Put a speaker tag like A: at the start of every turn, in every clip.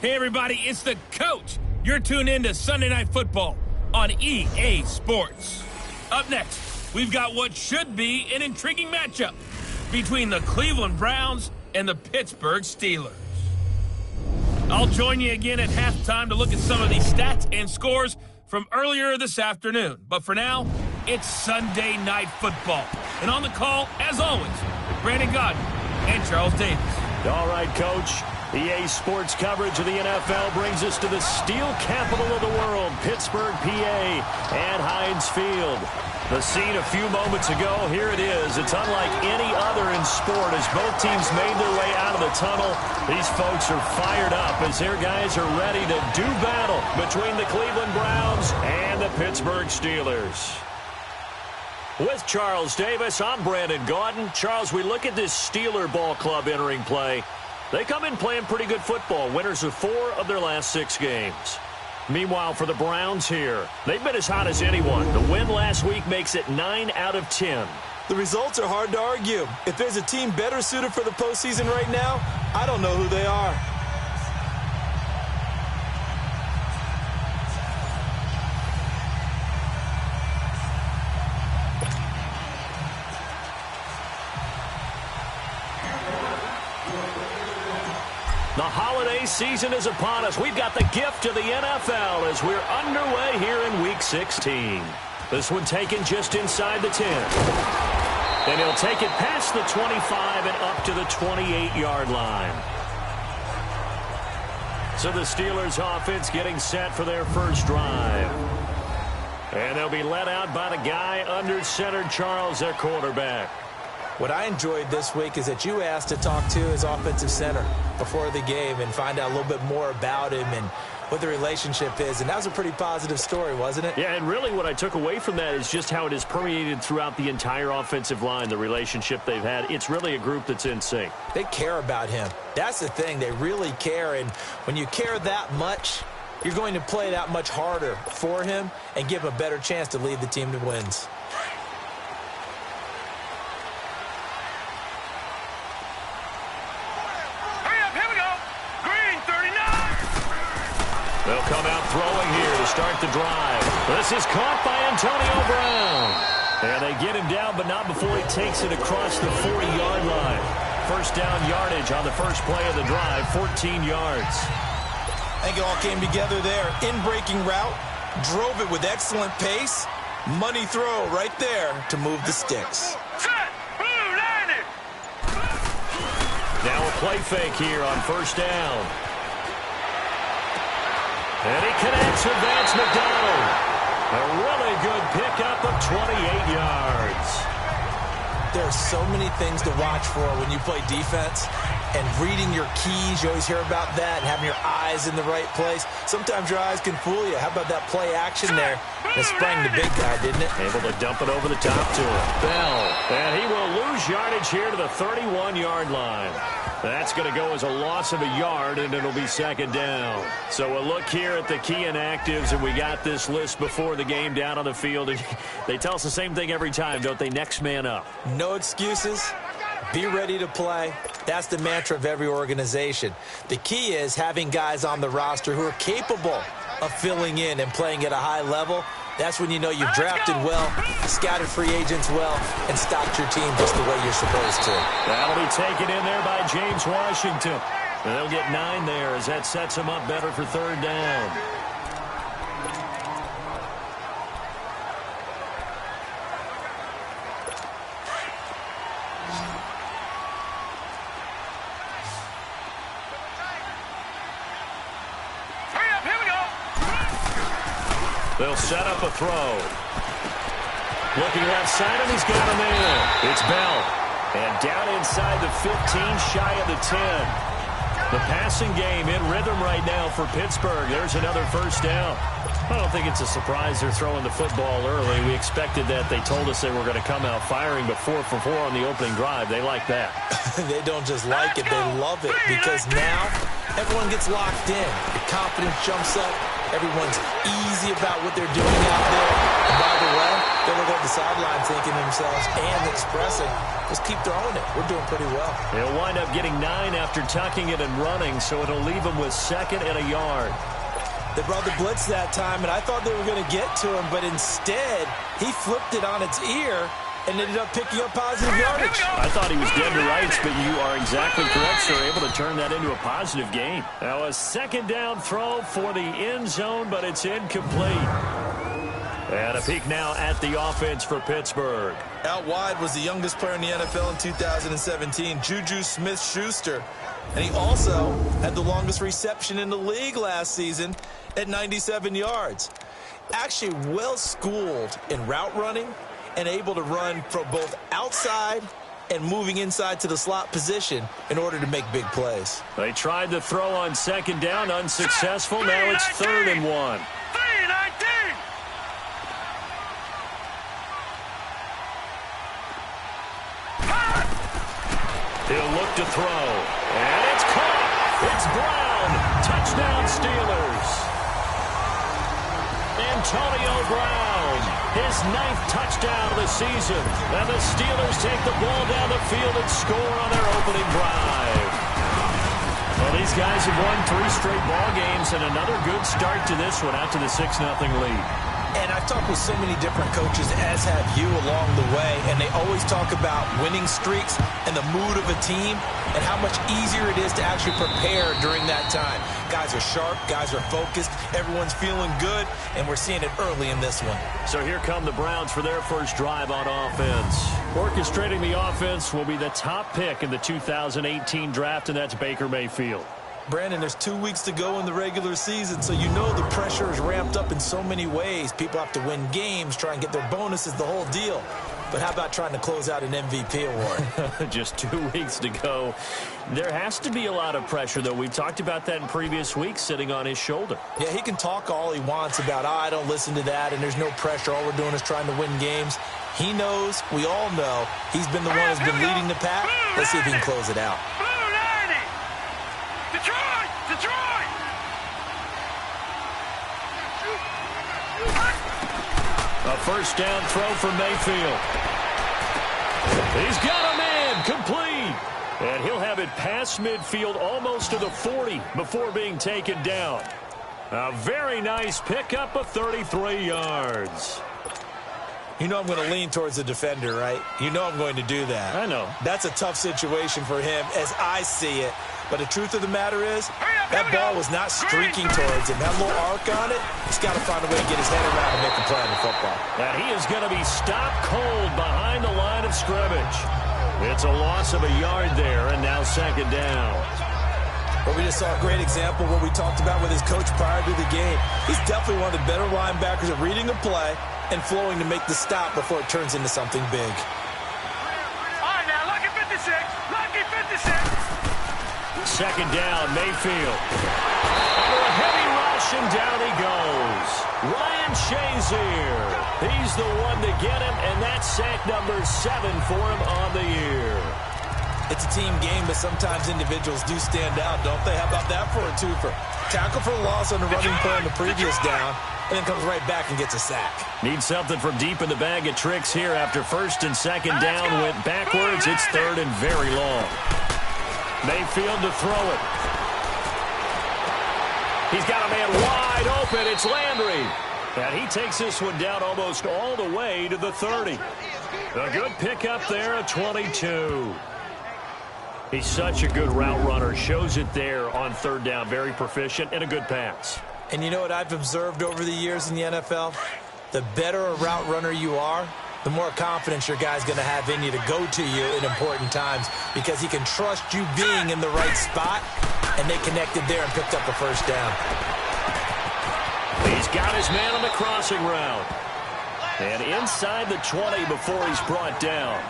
A: Hey, everybody, it's the coach. You're tuned in to Sunday Night Football on EA Sports. Up next, we've got what should be an intriguing matchup between the Cleveland Browns and the Pittsburgh Steelers. I'll join you again at halftime to look at some of these stats and scores from earlier this afternoon. But for now, it's Sunday Night Football. And on the call, as always, Brandon Godden and Charles Davis.
B: All right, Coach. EA Sports coverage of the NFL brings us to the steel capital of the world, Pittsburgh, PA, and Heinz Field. The scene a few moments ago, here it is. It's unlike any other in sport as both teams made their way out of the tunnel. These folks are fired up as their guys are ready to do battle between the Cleveland Browns and the Pittsburgh Steelers. With Charles Davis, I'm Brandon Gaudin. Charles, we look at this Steeler ball club entering play. They come in playing pretty good football, winners of 4 of their last 6 games. Meanwhile, for the Browns here, they've been as hot as anyone. The win last week makes it 9 out of 10.
C: The results are hard to argue. If there's a team better suited for the postseason right now, I don't know who they are.
B: The holiday season is upon us. We've got the gift of the NFL as we're underway here in Week 16. This one taken just inside the 10. And he'll take it past the 25 and up to the 28-yard line. So the Steelers offense getting set for their first drive. And they'll be led out by the guy under center, Charles, their quarterback.
C: What I enjoyed this week is that you asked to talk to his offensive center before the game and find out a little bit more about him and what the relationship is. And that was a pretty positive story, wasn't it?
B: Yeah, and really what I took away from that is just how it is permeated throughout the entire offensive line, the relationship they've had. It's really a group that's in sync.
C: They care about him. That's the thing. They really care. And when you care that much, you're going to play that much harder for him and give him a better chance to lead the team to wins.
B: They'll come out throwing here to start the drive. This is caught by Antonio Brown. And they get him down, but not before he takes it across the 40-yard line. First down yardage on the first play of the drive, 14 yards.
C: I think it all came together there. In-breaking route, drove it with excellent pace. Money throw right there to move the sticks.
B: Now a play fake here on first down. And he connects with Vance McDonald. A really good pickup of 28 yards.
C: There are so many things to watch for when you play defense. And reading your keys, you always hear about that, and having your eyes in the right place. Sometimes your eyes can fool you. How about that play action there? It sprang the big guy, didn't it?
B: Able to dump it over the top to him. Bell. And he will lose yardage here to the 31-yard line. That's going to go as a loss of a yard, and it'll be second down. So we'll look here at the key inactives, and we got this list before the game down on the field. And they tell us the same thing every time, don't they? Next man up.
C: No excuses. Be ready to play. That's the mantra of every organization. The key is having guys on the roster who are capable of filling in and playing at a high level. That's when you know you've drafted well, scouted free agents well, and stocked your team just the way you're supposed to.
B: That'll be taken in there by James Washington. And they'll get 9 there as that sets them up better for third down. They'll set up a throw. Looking left side, and he's got him in. It's Bell. And down inside the 15, shy of the 10. The passing game in rhythm right now for Pittsburgh. There's another first down. I don't think it's a surprise they're throwing the football early. We expected that. They told us they were going to come out firing, but 4 for 4 on the opening drive. They like that.
C: They don't just like it, they love it, because now everyone gets locked in. The confidence jumps up. Everyone's easy about what they're doing out there. And by the way, They look at the sideline thinking to themselves and expressing, just keep throwing it. We're doing pretty well.
B: They'll wind up getting 9 after tucking it and running, so it'll leave them with 2nd and a yard.
C: They brought the blitz that time, and I thought they were going to get to him, but instead, he flipped it on its ear and ended up picking up positive yardage.
B: I thought he was dead to rights, but you are exactly correct, sir. Able to turn that into a positive gain. Now a 2nd down throw for the end zone, but it's incomplete. And a peek now at the offense for Pittsburgh.
C: Out wide was the youngest player in the NFL in 2017, Juju Smith-Schuster. And he also had the longest reception in the league last season at 97 yards. Actually well-schooled in route running and able to run from both outside and moving inside to the slot position in order to make big plays.
B: They tried the throw on 2nd down, unsuccessful. Now it's 3rd and 1. He'll look to throw, and it's caught. It's Brown. Touchdown, Steelers. Antonio Brown, his 9th touchdown of the season. And the Steelers take the ball down the field and score on their opening drive. Well, these guys have won 3 straight ball games, and another good start to this one out to the 6-0 lead.
C: And I've talked with so many different coaches, as have you, along the way, and they always talk about winning streaks and the mood of a team and how much easier it is to actually prepare during that time. Guys are sharp, guys are focused, everyone's feeling good, and we're seeing it early in this one.
B: So here come the Browns for their first drive on offense. Orchestrating the offense will be the top pick in the 2018 draft, and that's Baker Mayfield.
C: Brandon, there's 2 weeks to go in the regular season, so you know the pressure is ramped up in so many ways. People have to win games, try and get their bonuses, the whole deal. But how about trying to close out an MVP award?
B: Just 2 weeks to go. There has to be a lot of pressure, though. We talked about that in previous weeks, sitting on his shoulder.
C: Yeah, he can talk all he wants about, I don't listen to that, and there's no pressure. All we're doing is trying to win games. He knows, we all know, he's been the one who's been leading the pack. Let's see if he can close it out.
B: A first down throw for Mayfield. He's got a man, complete. And he'll have it past midfield almost to the 40 before being taken down. A very nice pickup of 33 yards.
C: You know I'm going to lean towards the defender, right? You know I'm going to do that.
B: I know.
C: That's a tough situation for him as I see it. But the truth of the matter is, that ball was not streaking towards him. That little arc on it, he's got to find a way to get his head around and make a play on the football.
B: And he is going to be stopped cold behind the line of scrimmage. It's a loss of a yard there, and now 2nd down.
C: Well, we just saw a great example of what we talked about with his coach prior to the game. He's definitely one of the better linebackers at reading a play and flowing to make the stop before it turns into something big.
D: All right, now, lucky 56. Lucky 56.
B: 2nd down, Mayfield. Under a heavy rush, and down he goes. Ryan Shazier. He's the one to get him, and that's sack number 7 for him on the year.
C: It's a team game, but sometimes individuals do stand out, don't they? How about that for a twofer? Tackle for a loss on the running play on the previous down, and then comes right back and gets a sack.
B: Need something from deep in the bag of tricks here after 1st and 2nd down went backwards. It's 3rd and very long. Mayfield to throw it. He's got a man wide open. It's Landry. And he takes this one down almost all the way to the 30. A good pickup there at 22. He's such a good route runner. Shows it there on 3rd down. Very proficient and a good pass.
C: And you know what I've observed over the years in the NFL? The better a route runner you are, the more confidence your guy's going to have in you to go to you in important times because he can trust you being in the right spot, and they connected there and picked up a first down.
B: He's got his man on the crossing route. And inside the 20 before he's brought down.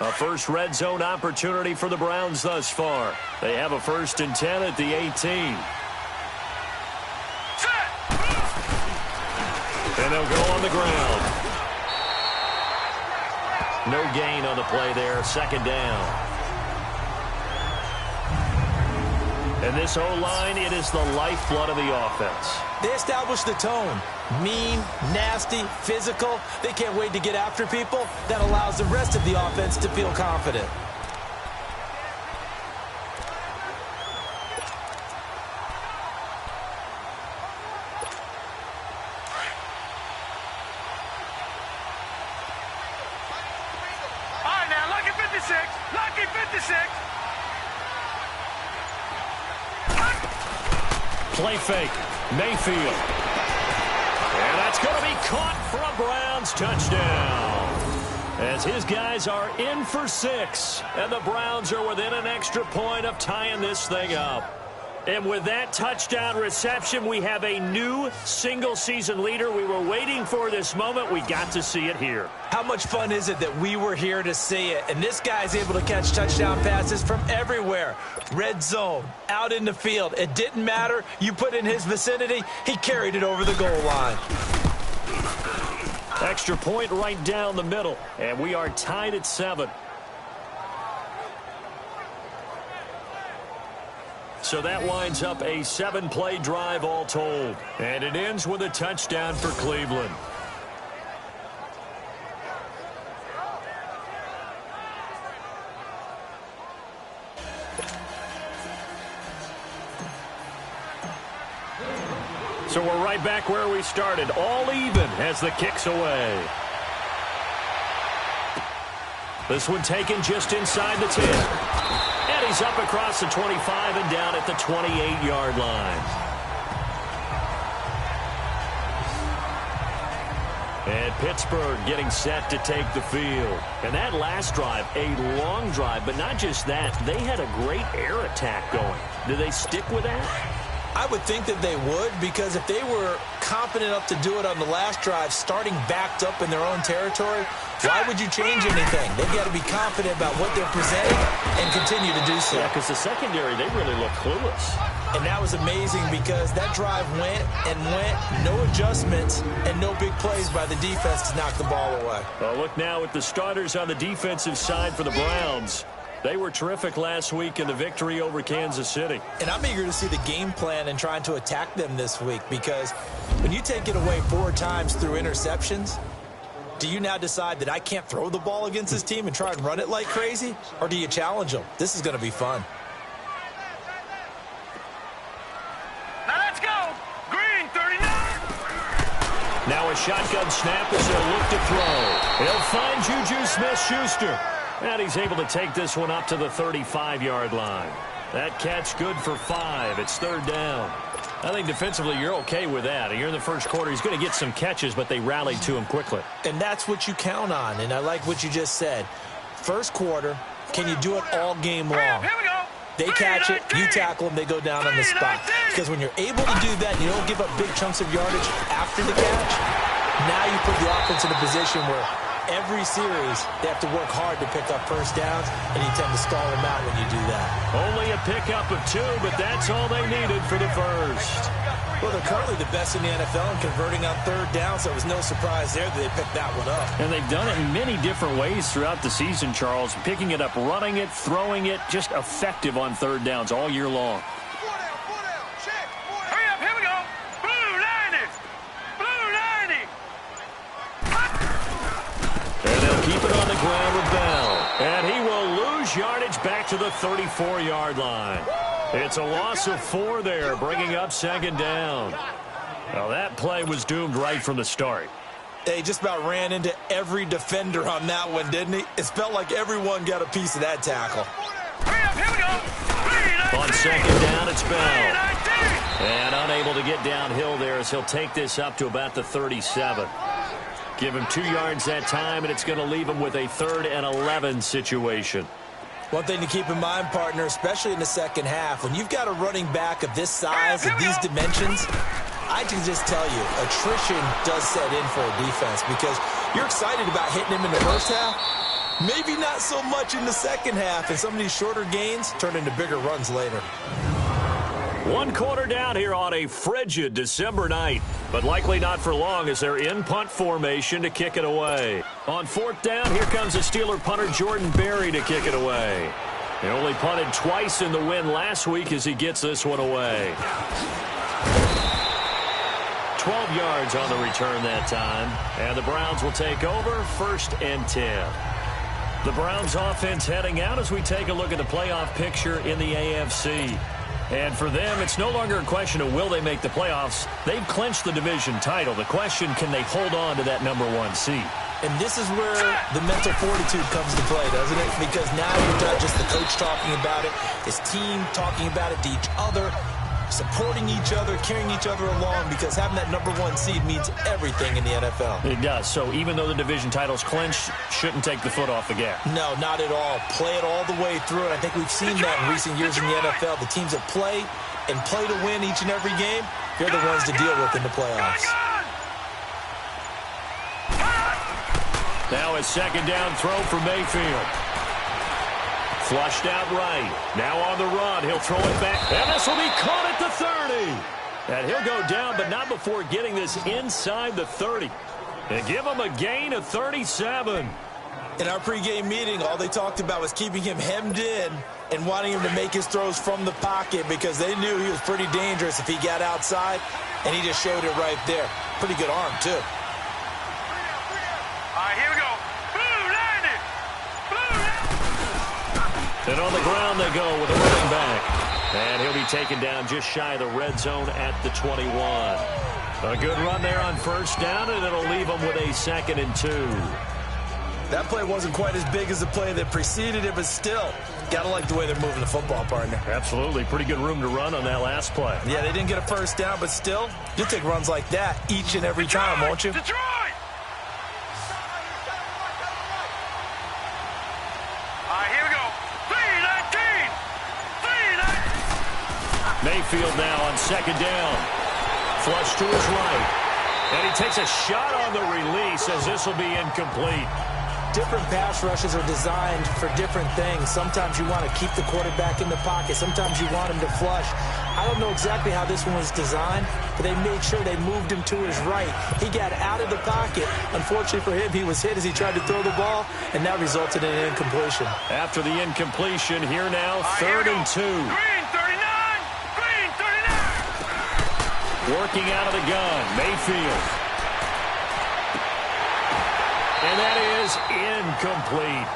B: A first red zone opportunity for the Browns thus far. They have a 1st and 10 at the 18. And they'll go on the ground. No gain on the play there. 2nd down. And this O-line, it is the lifeblood of the offense.
C: They establish the tone. Mean, nasty, physical. They can't wait to get after people. That allows the rest of the offense to feel confident.
D: All right, now, lucky 56. Lucky 56.
B: Play fake. Mayfield. And that's going to be caught for a Browns touchdown. As his guys are in for 6. And the Browns are within an extra point of tying this thing up. And with that touchdown reception, we have a new single-season leader. We were waiting for this moment. We got to see it here.
C: How much fun is it that we were here to see it? And this guy's able to catch touchdown passes from everywhere. Red zone, out in the field. It didn't matter. You put in his vicinity, he carried it over the goal line.
B: Extra point right down the middle. And we are tied at 7. So that winds up a 7-play drive all told. And it ends with a touchdown for Cleveland. So we're right back where we started. All even as the kick's away. This one taken just inside the 10. And he's up across the 25 and down at the 28-yard line. And Pittsburgh getting set to take the field. And that last drive, a long drive, but not just that. They had a great air attack going. Do they stick with that?
C: I would think that they would, because if they were confident enough to do it on the last drive, starting backed up in their own territory, why would you change anything? They've got to be confident about what they're presenting and continue to do so.
B: Yeah, because the secondary, they really look clueless.
C: And that was amazing because that drive went and went, no adjustments and no big plays by the defense to knock the ball away.
B: Well, look now at the starters on the defensive side for the Browns. They were terrific last week in the victory over Kansas City.
C: And I'm eager to see the game plan and trying to attack them this week, because when you take it away 4 times through interceptions, do you now decide that I can't throw the ball against this team and try and run it like crazy? Or do you challenge them? This is going to be fun.
D: Now let's go. Green, 39.
B: Now a shotgun snap as they'll look to throw. He'll find Juju Smith-Schuster. And he's able to take this one up to the 35-yard line. That catch good for 5. It's 3rd down. I think defensively you're okay with that. You're in the first quarter. He's going to get some catches, but they rallied to him quickly.
C: And that's what you count on. And I like what you just said. First quarter, can you do it all game long?
D: Here we go.
C: They catch it, you tackle them, they go down on the spot. Because when you're able to do that, you don't give up big chunks of yardage after the catch. Now you put the offense in a position where every series, they have to work hard to pick up first downs, and you tend to stall them out when you do that.
B: Only a pickup of 2, but that's all they needed for the first.
C: Well, they're currently the best in the NFL in converting on 3rd down, so it was no surprise there that they picked that one up.
B: And they've done it in many different ways throughout the season, Charles. Picking it up, running it, throwing it, just effective on 3rd downs all year long.
D: Hurry up, here we go. Blue 90. Blue 90.
B: And they'll keep it on the ground with Bell. And he will lose yardage back to the 34-yard line. It's a loss of 4 there, bringing up 2nd down. Well, that play was doomed right from the start.
C: They just about ran into every defender on that one, didn't he? It felt like everyone got a piece of that tackle.
D: Hurry up, here we go.
B: On 2nd down, it's Bell. And unable to get downhill there as he'll take this up to about the 37. Give him 2 yards that time, and it's going to leave him with a 3rd and 11 situation.
C: One thing to keep in mind, partner, especially in the second half, when you've got a running back of this size and these dimensions, I can just tell you, attrition does set in for a defense, because you're excited about hitting him in the first half, maybe not so much in the second half, and some of these shorter gains turn into bigger runs later.
B: 1 quarter down here on a frigid December night, but likely not for long as they're in punt formation to kick it away. On 4th down, here comes the Steeler punter Jordan Berry to kick it away. He only punted twice in the win last week as he gets this one away. 12 yards on the return that time. And the Browns will take over 1st and 10. The Browns offense heading out as we take a look at the playoff picture in the AFC. And for them, it's no longer a question of will they make the playoffs. They've clinched the division title. The question, can they hold on to that #1 seed?
C: And this is where the mental fortitude comes to play, doesn't it? Because now you're not just the coach talking about it, his team talking about it to each other, supporting each other, carrying each other along, because having that #1 seed means everything in the NFL.
B: It does. So even though the division title's clinched, shouldn't take the foot off the gas.
C: No, not at all. Play it all the way through, and I think we've seen that in recent years in the NFL. The teams that play and play to win each and every game, they're the ones to deal with in the playoffs.
B: Now a 2nd down throw for Mayfield. Flushed out right. Now on the run. He'll throw it back. And this will be caught at the 30. And he'll go down, but not before getting this inside the 30. And give him a gain of 37.
C: In our pregame meeting, all they talked about was keeping him hemmed in and wanting him to make his throws from the pocket because they knew he was pretty dangerous if he got outside, and he just showed it right there. Pretty good arm, too.
D: All right, here we go. Blue landed.
B: And on the ground they go with a running back. And he'll be taken down just shy of the red zone at the 21. A good run there on 1st down, and it'll leave him with a 2nd and 2.
C: That play wasn't quite as big as the play that preceded it, but still, gotta like the way they're moving the football, partner.
B: Absolutely. Pretty good room to run on that last play.
C: Yeah, they didn't get a 1st down, but still, you'll take runs like that each and every time, won't you?
D: Detroit! All right, here we go. 3-19.
B: Mayfield now on 2nd down. Flush to his right. And he takes a shot on the release as this will be incomplete.
C: Different pass rushes are designed for different things. Sometimes you want to keep the quarterback in the pocket. Sometimes you want him to flush. I don't know exactly how this one was designed, but they made sure they moved him to his right. He got out of the pocket. Unfortunately for him, he was hit as he tried to throw the ball, and that resulted in an incompletion.
B: After the incompletion, here now, 3rd and 2.
D: Green 39. Green 39.
B: Working out of the gun, Mayfield. And that is incomplete.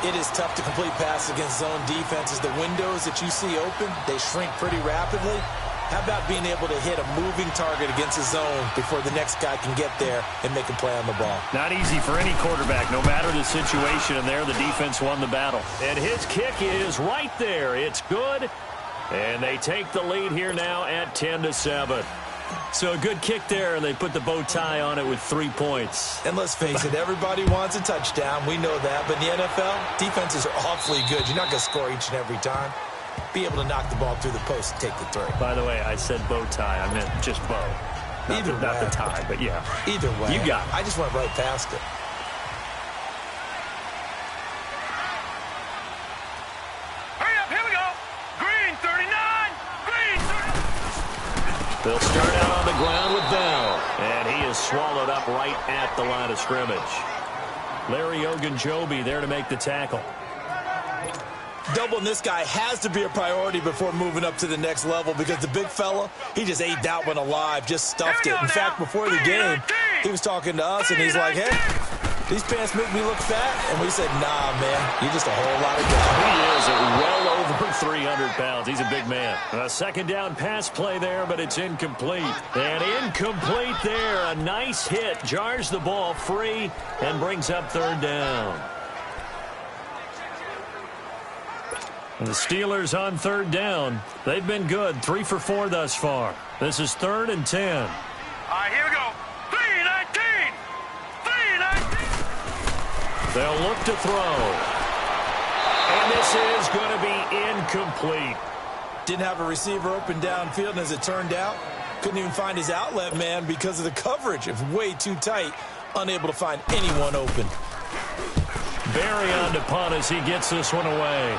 C: It is tough to complete passes against zone defenses. The windows that you see open, they shrink pretty rapidly. How about being able to hit a moving target against a zone before the next guy can get there and make a play on the ball?
B: Not easy for any quarterback, no matter the situation. And there, the defense won the battle. And his kick is right there. It's good. And they take the lead here now at 10-7. So a good kick there, and they put the bow tie on it with 3 points.
C: And let's face it, everybody wants a touchdown. We know that. But in the NFL, defenses are awfully good. You're not going to score each and every time. Be able to knock the ball through the post and take the three.
B: By the way, I said bow tie. I meant just bow. Not the tie, but yeah.
C: Either way.
B: You got it.
C: I just went right past it.
D: Hurry up, here we go. Green 39. Green 39.
B: They'll start out on the ground with Bell. And he is swallowed up right at the line of scrimmage. Larry Ogunjobi there to make the tackle.
C: Doubling this guy has to be a priority before moving up to the next level because the big fella, he just ate that one alive, just stuffed it. In fact, before the game, he was talking to us, and he's like, hey, these pants make me look fat. And we said, nah, man, you're just a whole lot of guy.
B: He is well over 300 pounds. He's a big man. A 2nd down pass play there, but it's incomplete. And incomplete there. A nice hit. Jars the ball free and brings up 3rd down. The Steelers on 3rd down. They've been good. 3 for 4 thus far. This is 3rd and 10.
D: All right, here we go. 3-19. 3-19.
B: They'll look to throw. And this is going to be incomplete.
C: Didn't have a receiver open downfield, and as it turned out, couldn't even find his outlet man because of the coverage. It was way too tight. Unable to find anyone open.
B: Barry on to punt as he gets this one away.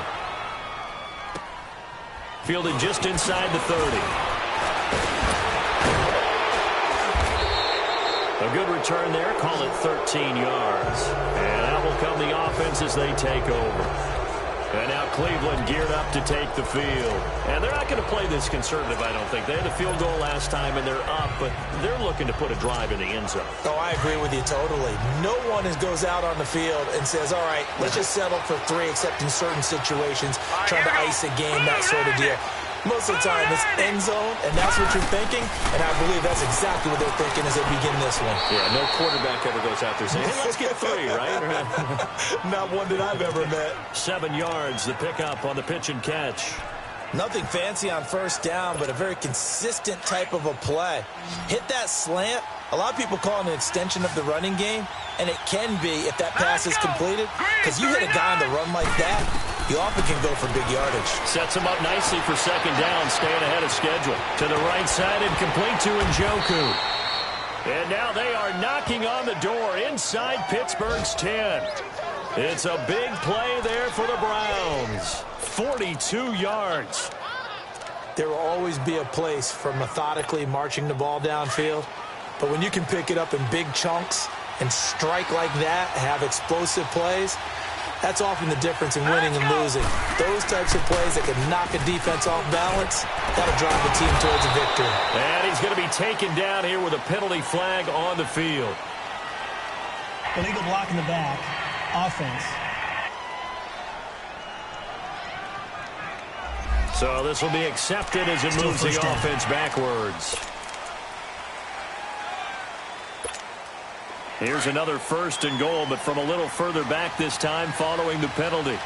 B: Fielded just inside the 30. A good return there. Call it 13 yards. And out will come the offense as they take over. And now Cleveland geared up to take the field. And they're not going to play this conservative, I don't think. They had a field goal last time, and they're up, but they're looking to put a drive in the end zone.
C: Oh, I agree with you totally. No one goes out on the field and says, all right, let's just settle for 3, except in certain situations, trying to ice a game, that sort of deal. Most of the time, it's end zone, and that's what you're thinking, and I believe that's exactly what they're thinking as they begin this one.
B: Yeah, no quarterback ever goes out there saying, hey, let's get 3, right?
C: Not one that I've ever met.
B: 7 yards, the pickup on the pitch and catch.
C: Nothing fancy on first down, but a very consistent type of a play. Hit that slant. A lot of people call it an extension of the running game, and it can be if that pass is completed, because you hit a guy on the run like that, you often can go for big yardage.
B: Sets him up nicely for second down, staying ahead of schedule. To the right side and complete to Njoku. And now they are knocking on the door inside Pittsburgh's 10. It's a big play there for the Browns. 42 yards.
C: There will always be a place for methodically marching the ball downfield. But when you can pick it up in big chunks and strike like that, have explosive plays, that's often the difference in winning and losing. Those types of plays that can knock a defense off balance, that'll drive the team towards a victory.
B: And he's going to be taken down here with a penalty flag on the field.
E: Illegal block in the back. Offense.
B: So this will be accepted as it moves the offense backwards. Here's another 1st and goal, but from a little further back this time following the penalty.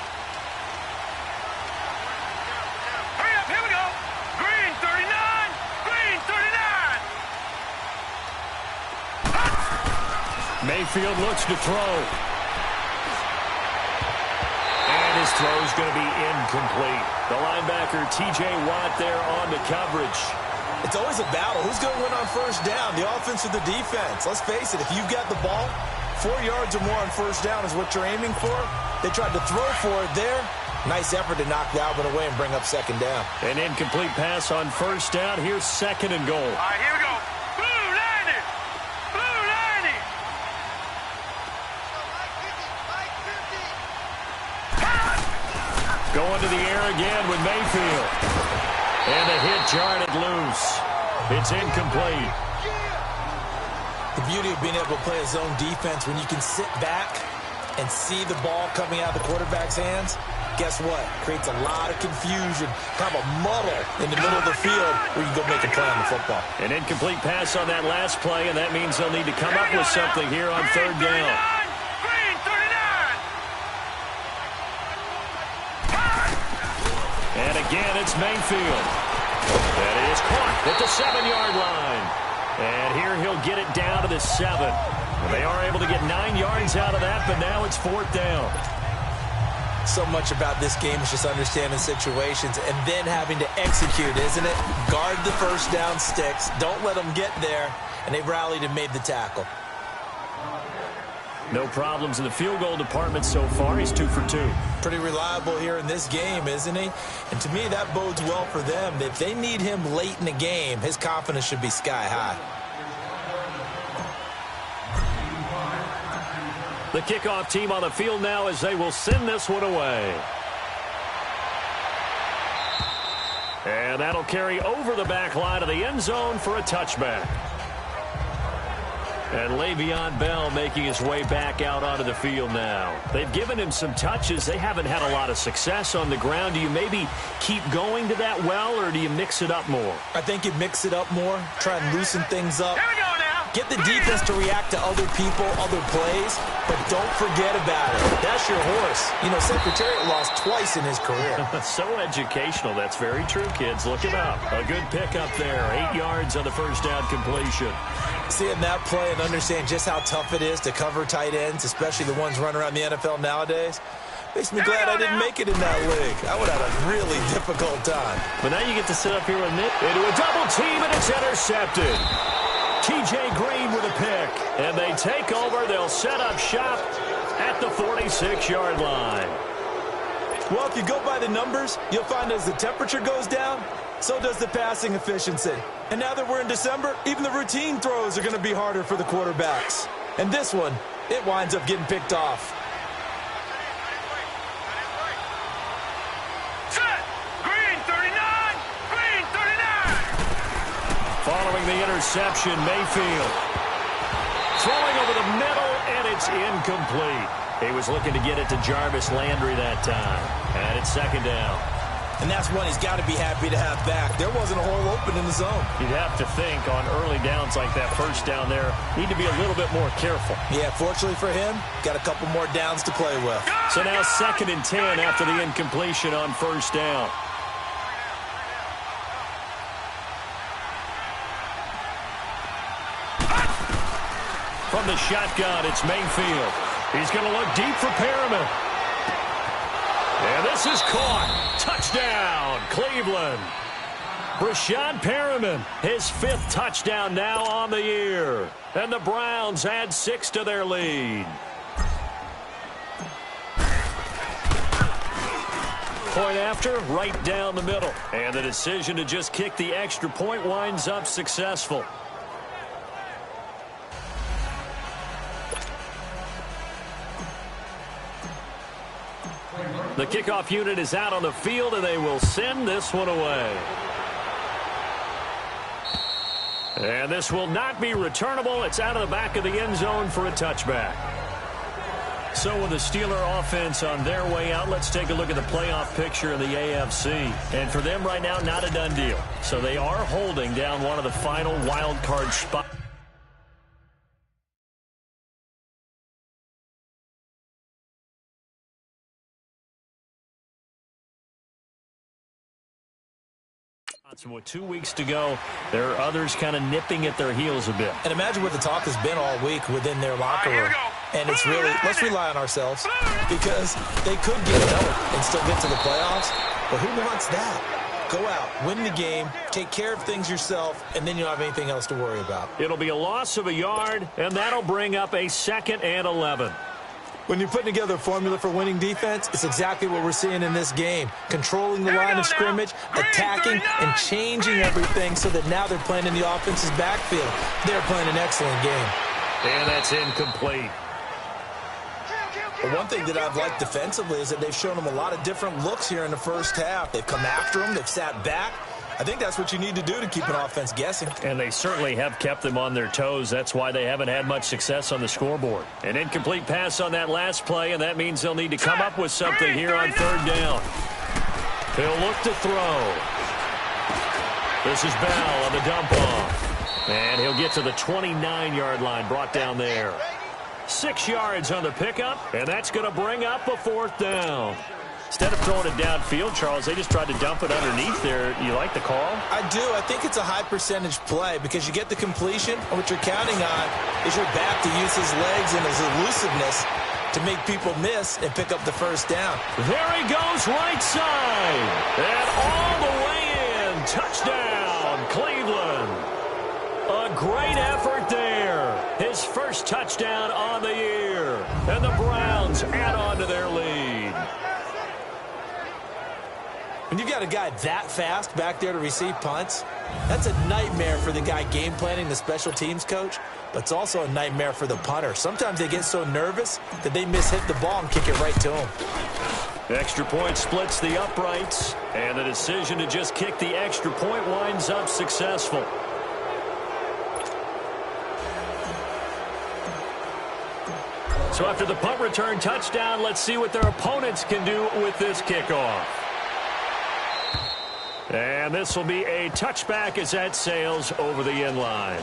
D: Hurry up, here we go. Green 39. Green 39.
B: Mayfield looks to throw. And his throw is going to be incomplete. The linebacker, T.J. Watt, there on the coverage.
C: It's always a battle. Who's going to win on first down, the offense or the defense? Let's face it, if you've got the ball, 4 yards or more on first down is what you're aiming for. They tried to throw for it there. Nice effort to knock Dalvin away and bring up second down.
B: An incomplete pass on first down. Here's 2nd and goal.
D: All right, here we go. Blue 90. Blue 90.
B: Going to the air again with Mayfield. And the hit jarred it loose. It's incomplete.
C: The beauty of being able to play a zone defense when you can sit back and see the ball coming out of the quarterback's hands, guess what? Creates a lot of confusion, kind of a muddle in the middle of the field where you can go make a play on the football.
B: An incomplete pass on that last play, and that means they'll need to come up with something here on 3rd down.
D: Green 39.
B: And again, it's Mayfield. That is caught at the 7-yard line. And here he'll get it down to the 7. And they are able to get 9 yards out of that, but now it's 4th down.
C: So much about this game is just understanding situations and then having to execute, isn't it? Guard the first down sticks. Don't let them get there. And they've rallied and made the tackle.
B: No problems in the field goal department so far. He's 2 for 2.
C: Pretty reliable here in this game, isn't he? And to me, that bodes well for them. If they need him late in the game, his confidence should be sky high.
B: The kickoff team on the field now as they will send this one away. And that'll carry over the back line of the end zone for a touchback. And Le'Veon Bell making his way back out onto the field now. They've given him some touches. They haven't had a lot of success on the ground. Do you maybe keep going to that well, or do you mix it up more?
C: I think you mix it up more, try and loosen things up.
D: Here we go now.
C: Get the defense to react to other people, other plays, but don't forget about it. That's your horse. You know, Secretariat lost twice in his career.
B: So educational. That's very true, kids. Look it up. A good pickup there. 8 yards on the first down completion.
C: Seeing that play and understand just how tough it is to cover tight ends, especially the ones running around the NFL nowadays, makes me glad I didn't make it in that league. I would have a really difficult time.
B: But now you get to sit up here with Nick into a double team, and it's intercepted. T.J. Green with a pick. And they take over. They'll set up shop at the 46-yard line.
C: Well, if you go by the numbers, you'll find as the temperature goes down, so does the passing efficiency. And now that we're in December, even the routine throws are going to be harder for the quarterbacks. And this one, it winds up getting picked off.
D: Set. Green 39. Green 39.
B: Following the interception, Mayfield throwing over the middle, and it's incomplete. He was looking to get it to Jarvis Landry that time. And it's second down.
C: And that's one he's got to be happy to have back. There wasn't a hole open in the zone.
B: You'd have to think on early downs like that first down there, need to be a little bit more careful.
C: Yeah, fortunately for him, got a couple more downs to play with.
B: So now 2nd and 10 after the incompletion on first down. From the shotgun, it's Mayfield. He's going to look deep for Perriman. And this is caught. Touchdown, Cleveland. Brashad Perriman, his 5th touchdown now on the year. And the Browns add 6 to their lead. Point after, right down the middle. And the decision to just kick the extra point winds up successful. The kickoff unit is out on the field, and they will send this one away. And this will not be returnable. It's out of the back of the end zone for a touchback. So with the Steeler offense on their way out, let's take a look at the playoff picture in the AFC. And for them right now, not a done deal. So they are holding down one of the final wild card spots. With 2 weeks to go, there are others kind of nipping at their heels a bit.
C: And imagine what the talk has been all week within their locker room. And it's really, let's rely on ourselves, because they could get help and still get to the playoffs. But who wants that? Go out, win the game, take care of things yourself, and then you don't have anything else to worry about.
B: It'll be a loss of a yard, and that'll bring up a 2nd and 11.
C: When you're putting together a formula for winning defense, it's exactly what we're seeing in this game. Controlling the line of scrimmage, attacking, and changing everything so that now they're playing in the offense's backfield. They're playing an excellent game.
B: And that's incomplete.
C: But one thing that I've liked defensively is that they've shown them a lot of different looks here in the first half. They've come after them. They've sat back. I think that's what you need to do to keep an offense guessing.
B: And they certainly have kept them on their toes. That's why they haven't had much success on the scoreboard. An incomplete pass on that last play, and that means they'll need to come up with something here on 3rd down. He'll look to throw. This is Bell on the dump off. And he'll get to the 29-yard line, brought down there. 6 yards on the pickup, and that's going to bring up a 4th down. Instead of throwing it downfield, Charles, they just tried to dump it underneath there. You like the call?
C: I do. I think it's a high-percentage play because you get the completion, and what you're counting on is your back to use his legs and his elusiveness to make people miss and pick up the first down.
B: There he goes, right side. And all the way in. Touchdown, Cleveland. A great effort there. His first touchdown on the year. And the Browns add on to their lead.
C: When you've got a guy that fast back there to receive punts, that's a nightmare for the guy game planning, the special teams coach, but it's also a nightmare for the punter. Sometimes they get so nervous that they mishit the ball and kick it right to him.
B: The extra point splits the uprights, and the decision to just kick the extra point winds up successful. So after the punt return touchdown, let's see what their opponents can do with this kickoff. And this will be a touchback as that sails over the end line.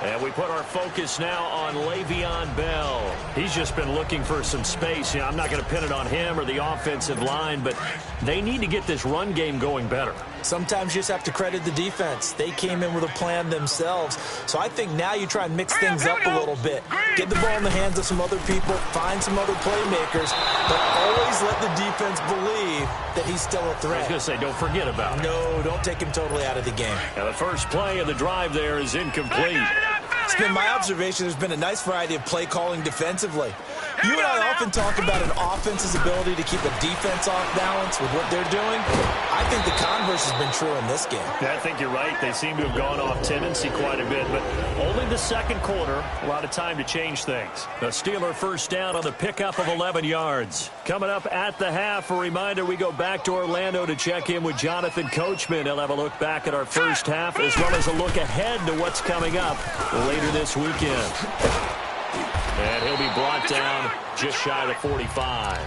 B: And we put our focus now on Le'Veon Bell. He's just been looking for some space. You know, I'm not going to pin it on him or the offensive line, but they need to get this run game going better.
C: Sometimes you just have to credit the defense. They came in with a plan themselves. So I think now you try and mix things up a little bit. Get the ball in the hands of some other people, find some other playmakers, but always let the defense believe that he's still a threat.
B: I was going to say, don't forget about it.
C: No, don't take him totally out of the game.
B: Now the first play of the drive there is incomplete.
C: It's been my observation there's been a nice variety of play calling defensively. You and I often talk about an offense's ability to keep a defense off balance with what they're doing. I think the converse has been true in this game.
B: Yeah, I think you're right. They seem to have gone off tendency quite a bit, but only the second quarter. A lot of time to change things. The Steeler first down on the pickup of 11 yards. Coming up at the half, a reminder, we go back to Orlando to check in with Jonathan Coachman. He'll have a look back at our first half as well as a look ahead to what's coming up later this weekend. And he'll be brought down just shy of the 45.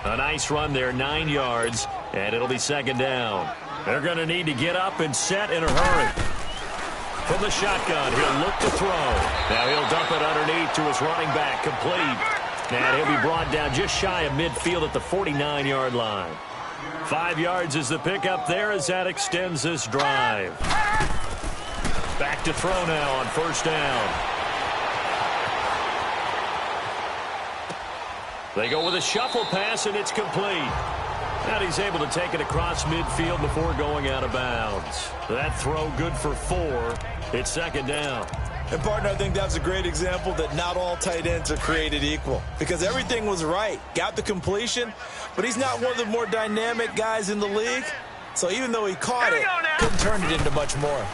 B: A nice run there, 9 yards, and it'll be second down. They're going to need to get up and set in a hurry. From the shotgun, he'll look to throw. Now he'll dump it underneath to his running back, complete. And he'll be brought down just shy of midfield at the 49-yard line. 5 yards is the pickup there as that extends this drive. Back to throw now on first down. They go with a shuffle pass, and it's complete. And he's able to take it across midfield before going out of bounds. That throw good for 4. It's second down.
C: And, partner, I think that's a great example that not all tight ends are created equal. Because everything was right. Got the completion, but he's not one of the more dynamic guys in the league. So even though he caught it, couldn't turn it into much more.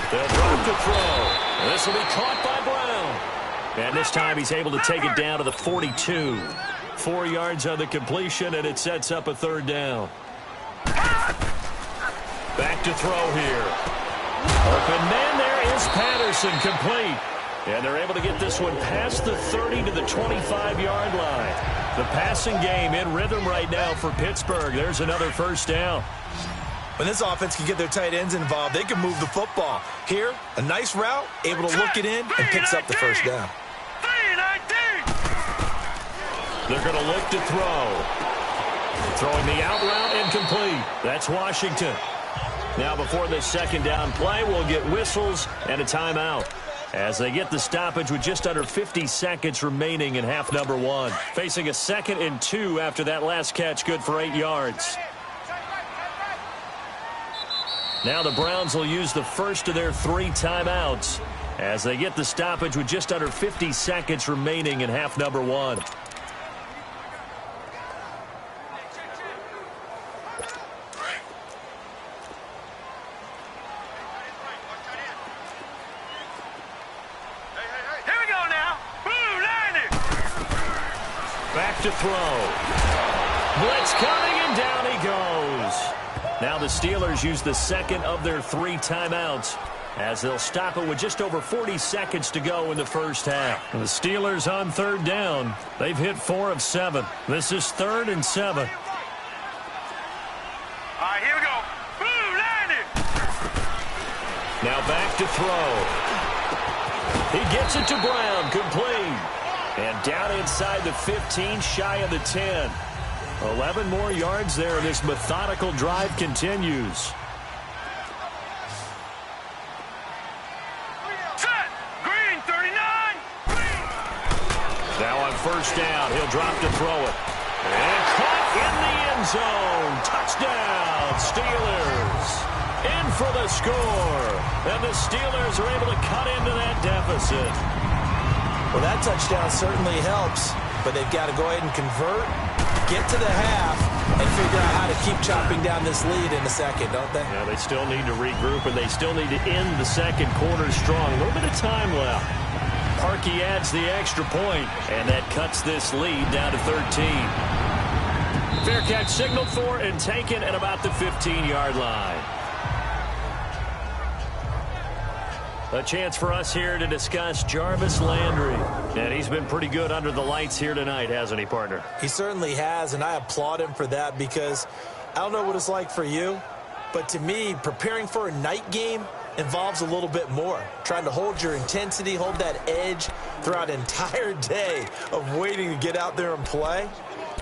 B: They'll drop the throw. This will be caught by Brown. And this time he's able to take it down to the 42. 4 yards on the completion, and it sets up a third down. Back to throw here. Open man there is Patterson, complete. And they're able to get this one past the 30 to the 25-yard line. The passing game in rhythm right now for Pittsburgh. There's another first down.
C: When this offense can get their tight ends involved, they can move the football. Here, a nice route, able to look it in, and picks up the first down.
B: They're going to look to throw. Throwing the out route incomplete. That's Washington. Now before this second down play, we'll get whistles and a timeout as they get the stoppage with just under 50 seconds remaining in half number 1. Facing a 2nd and 2 after that last catch, good for 8 yards. Now the Browns will use the first of their 3 timeouts as they get the stoppage with just under 50 seconds remaining in half number 1. Back to throw. Blitz coming, and down he goes. Now the Steelers use the second of their 3 timeouts as they'll stop it with just over 40 seconds to go in the first half. And the Steelers on third down. They've hit 4 of 7. This is 3rd and 7.
D: All right, here we go. Boom, landed.
B: Now back to throw. He gets it to Brown, complete. And down inside the 15, shy of the 10. 11 more yards there, and this methodical drive continues.
D: Set. Green, 39. Green.
B: Now on first down, he'll drop to throw it. And caught in the end zone. Touchdown, Steelers. In for the score. And the Steelers are able to cut into that deficit.
C: Well, that touchdown certainly helps, but they've got to go ahead and convert, get to the half, and figure out how to keep chopping down this lead in a second, don't they?
B: Yeah, they still need to regroup, and they still need to end the second quarter strong. A little bit of time left. Parkey adds the extra point, and that cuts this lead down to 13. Fair catch signaled for and taken at about the 15-yard line. A chance for us here to discuss Jarvis Landry. And he's been pretty good under the lights here tonight, hasn't he, partner?
C: He certainly has, and I applaud him for that because I don't know what it's like for you, but to me, preparing for a night game involves a little bit more. Trying to hold your intensity, hold that edge throughout an entire day of waiting to get out there and play.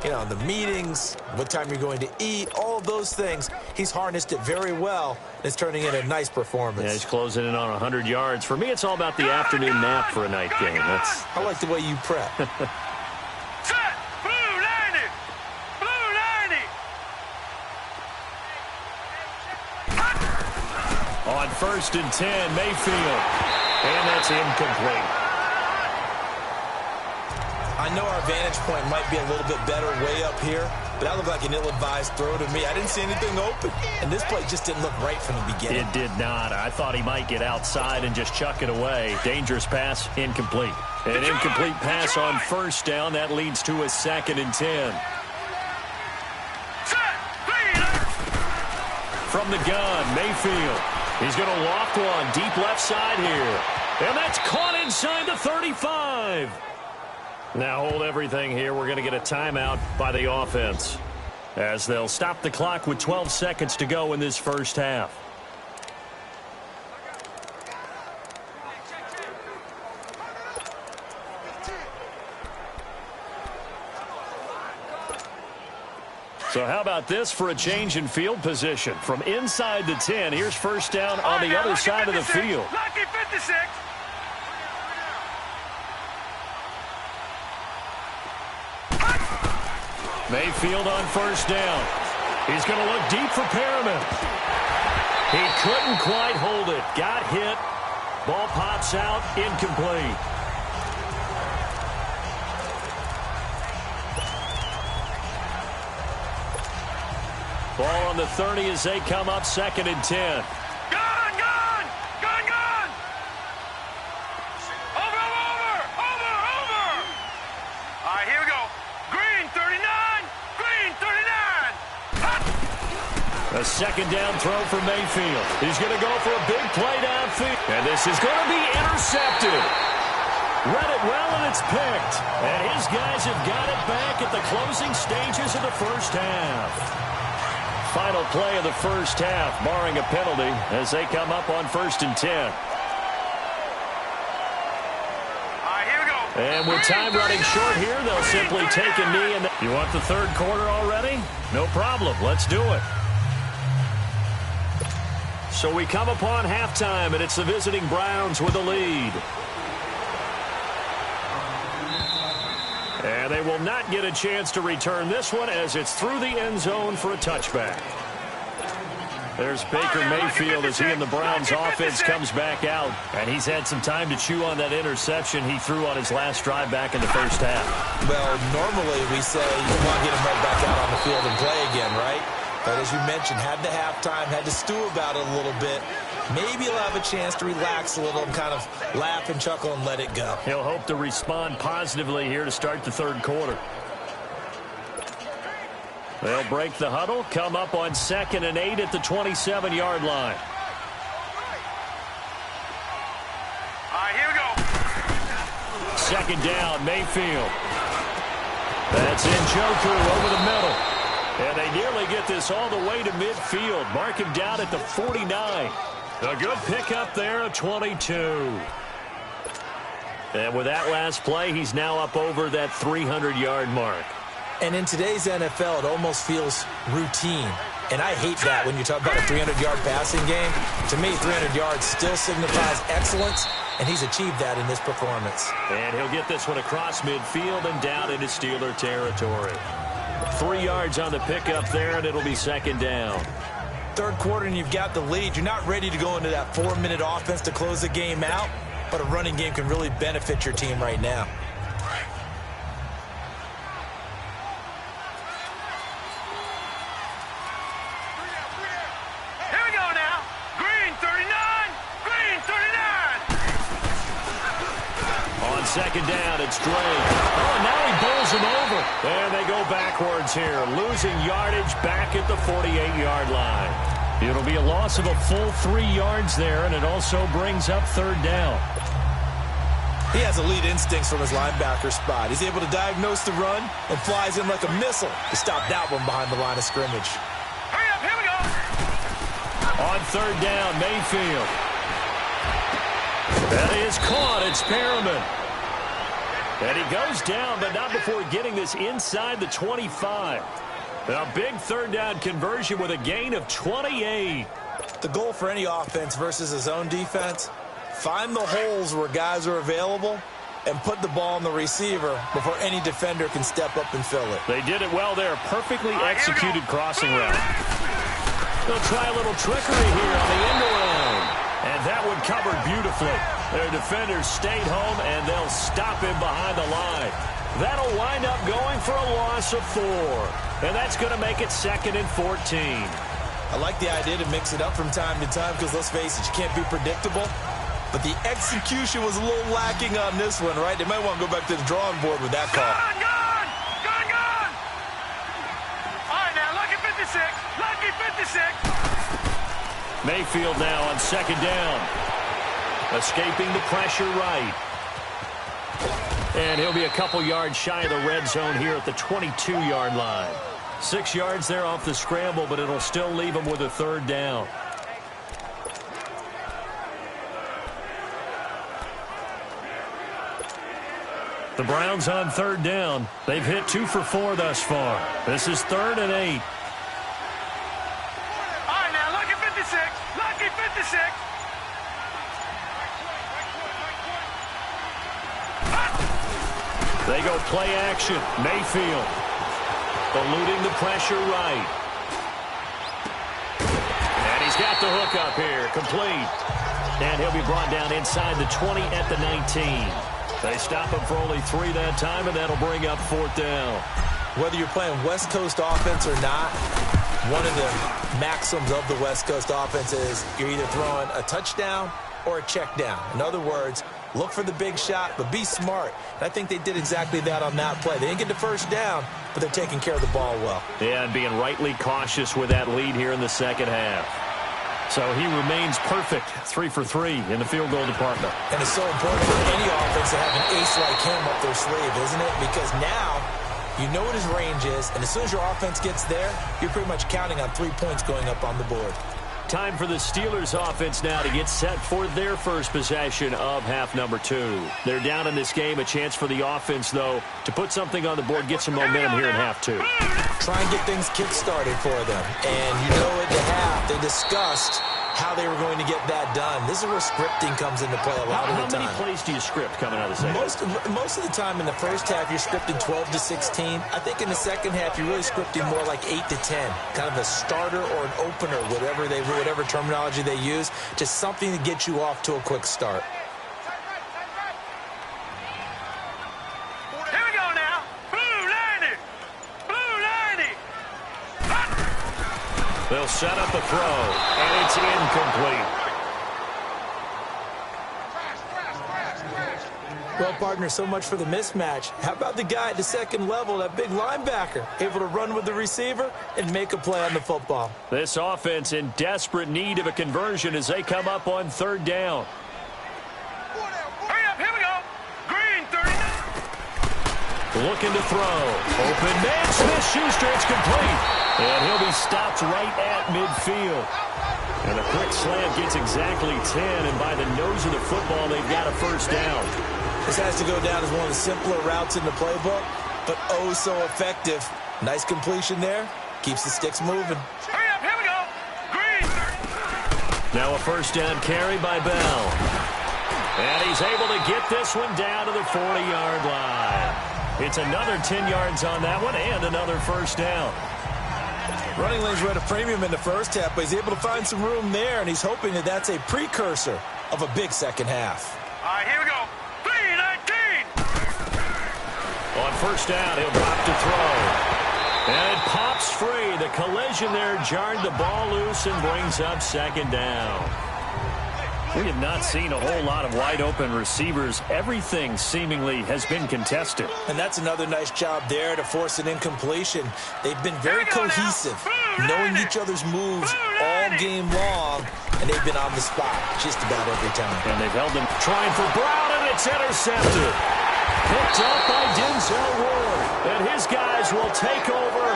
C: You know, the meetings, what time you're going to eat, all of those things. He's harnessed it very well. It's turning in a nice performance.
B: Yeah, he's closing in on 100 yards. For me, it's all about the afternoon nap for a night game.
C: I like the way you prep.
D: Set. Blue, landed. Blue, landed.
B: On 1st and 10, Mayfield. And that's incomplete.
C: I I know our vantage point might be a little bit better way up here, but that looked like an ill-advised throw to me. I didn't see anything open, and this play just didn't look right from the beginning.
B: It did not. I thought he might get outside and just chuck it away. Dangerous pass, incomplete. An incomplete pass on first down. That leads to a 2nd and 10. From the gun, Mayfield. He's going to loft one deep left side here. And that's caught inside the 35. Now hold everything here. We're going to get a timeout by the offense, as they'll stop the clock with 12 seconds to go in this first half. So how about this for a change in field position? From inside the 10, here's first down on the other side of the field.
D: Lucky 56.
B: Mayfield on first down. He's going to look deep for Perriman. He couldn't quite hold it. Got hit. Ball pops out. Incomplete. Ball on the 30 as they come up 2nd and 10.
D: Gone! Over! All right, here we go. Green 39. Green 39.
B: A 2nd down throw for Mayfield. He's going to go for a big play downfield. And this is going to be intercepted. Read it well, and it's picked. And his guys have got it back at the closing stages of the first half. Final play of the first half, barring a penalty, as they come up on 1st and 10.
D: All right, here we go.
B: And with time running short here, they'll simply take a knee. And you want the third quarter already? No problem. Let's do it. So we come upon halftime, and it's the visiting Browns with the lead. And they will not get a chance to return this one, as it's through the end zone for a touchback. There's Baker Mayfield as he and the Browns offense comes back out. And he's had some time to chew on that interception he threw on his last drive back in the first half.
C: Well, normally we say you want to get him right back out on the field and play again, right? But as you mentioned, had the halftime, had to stew about it a little bit. Maybe he'll have a chance to relax a little and kind of laugh and chuckle and let it go.
B: He'll hope to respond positively here to start the third quarter. They'll break the huddle, come up on 2nd and 8 at the 27-yard line.
D: All right, here we go.
B: 2nd down, Mayfield. That's Njoku over the middle. And they nearly get this all the way to midfield. Mark him down at the 49. A good pickup there, a 22. And with that last play, he's now up over that 300-yard mark.
C: And in today's NFL, it almost feels routine. And I hate that when you talk about a 300-yard passing game. To me, 300 yards still signifies excellence, and he's achieved that in this performance.
B: And he'll get this one across midfield and down into Steeler territory. 3 yards on the pickup there, and it'll be 2nd down.
C: Third quarter, and you've got the lead. You're not ready to go into that 4-minute offense to close the game out, but a running game can really benefit your team right now.
D: Here we go now. Green 39. Green 39.
B: On 2nd down, it's Drake. Oh, now he bowls him over. And they go backwards here, losing yardage back at the 48-yard line. It'll be a loss of a full 3 yards there, and it also brings up 3rd down.
C: He has elite instincts from his linebacker spot. He's able to diagnose the run and flies in like a missile to stop that one behind the line of scrimmage.
D: Hurry up, here we go.
B: On 3rd down, Mayfield. That is caught. It's Perriman. And he goes down, but not before getting this inside the 25. A big 3rd down conversion with a gain of 28.
C: The goal for any offense versus his own defense, find the holes where guys are available and put the ball on the receiver before any defender can step up and fill it.
B: They did it well there. Perfectly executed crossing route. They'll try a little trickery here on the end around. And that one covered beautifully. Their defenders stayed home, and they'll stop him behind the line. That'll wind up going for a loss of 4. And that's going to make it 2nd and 14.
C: I like the idea to mix it up from time to time because, let's face it, you can't be predictable. But the execution was a little lacking on this one, right? They might want to go back to the drawing board with that call.
D: Gone! All right, now, lucky 56. Lucky 56.
B: Mayfield now on 2nd down. Escaping the pressure right. And he'll be a couple yards shy of the red zone here at the 22-yard line. 6 yards there off the scramble, but it'll still leave him with a 3rd down. The Browns on 3rd down. They've hit 2 for 4 thus far. This is 3rd and 8.
D: All right, now, lucky 56. Lucky 56.
B: They go play action. Mayfield eluding the pressure right. And he's got the hook up here. Complete. And he'll be brought down inside the 20 at the 19. They stop him for only 3 that time, and that'll bring up 4th down.
C: Whether you're playing West Coast offense or not, one of the maxims of the West Coast offense is you're either throwing a touchdown or a check down. In other words, look for the big shot, but be smart. And I think they did exactly that on that play. They didn't get the 1st down, but they're taking care of the ball well.
B: Yeah, and being rightly cautious with that lead here in the 2nd half. So he remains perfect, 3 for 3 in the field goal department.
C: And it's so important for any offense to have an ace like him up their sleeve, isn't it? Because now you know what his range is, and as soon as your offense gets there, you're pretty much counting on 3 points going up on the board.
B: Time for the Steelers offense now to get set for their first possession of half number 2. They're down in this game. A chance for the offense, though, to put something on the board, get some momentum here in half 2.
C: Try and get things kick-started for them. And you know at the half, they discussed how they were going to get that done. This is where scripting comes into play a lot of the time.
B: How many plays do you script coming out of the second?
C: Most of the time in the first half, you're scripting 12 to 16. I think in the second half, you're really scripting more like 8 to 10. Kind of a starter or an opener, whatever terminology they use. Just something to get you off to a quick start.
D: Here we go now. Blue 90. Blue 90.
B: They'll set up the throw, and it's incomplete.
C: Well, partner, so much for the mismatch. How about the guy at the second level, that big linebacker, able to run with the receiver and make a play on the football?
B: This offense in desperate need of a conversion as they come up on 3rd down.
D: Hurry up, here we go. Green 39.
B: Looking to throw. Open man, Smith-Schuster, it's complete. And he'll be stopped right at midfield. And a quick slant gets exactly 10, and by the nose of the football, they've got a 1st down.
C: This has to go down as one of the simpler routes in the playbook, but oh so effective. Nice completion there. Keeps the sticks moving.
D: Hurry up, here we go. Green 30.
B: Now a 1st down carry by Bell. And he's able to get this one down to the 40-yard line. It's another 10 yards on that one and another 1st down.
C: Running lanes were at a premium in the first half, but he's able to find some room there, and he's hoping that that's a precursor of a big second half.
D: All right, here we go. 319.
B: On 1st down, he'll drop to throw. And it pops free. The collision there jarred the ball loose and brings up 2nd down. We have not seen a whole lot of wide-open receivers. Everything seemingly has been contested.
C: And that's another nice job there to force an incompletion. They've been very cohesive, knowing each other's moves all game long, and they've been on the spot just about every time.
B: And they've held them trying for Brown, and it's intercepted. Picked up by Denzel Ward. And his guys will take over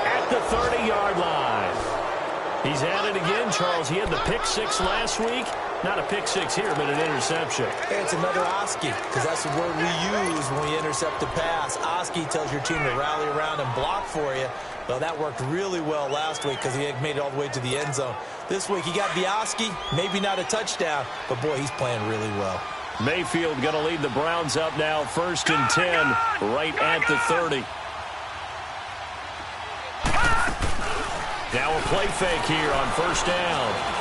B: at the 30-yard line. He's at it again, Charles. He had the pick 6 last week. Not a pick 6 here, but an interception.
C: Hey, it's another Oski, because that's the word we use when we intercept a pass. Oski tells your team to rally around and block for you. Well, that worked really well last week because he had made it all the way to the end zone. This week, he got the Oski, maybe not a touchdown, but, boy, he's playing really well.
B: Mayfield going to lead the Browns up now, 1st and 10, right at the 30. Now a play fake here on 1st down.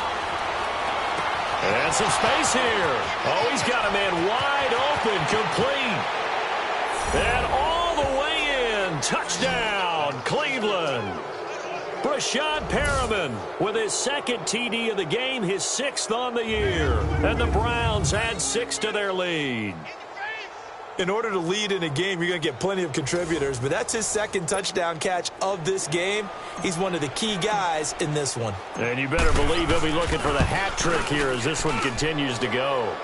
B: And some space here. Oh, he's got a man wide open, complete. And all Touchdown, Cleveland. Brashad Perriman with his second TD of the game, his 6th on the year. And the Browns add 6 to their lead.
C: In order to lead in a game, you're going to get plenty of contributors, but that's his 2nd touchdown catch of this game. He's one of the key guys in this one.
B: And you better believe he'll be looking for the hat trick here as this one continues to go.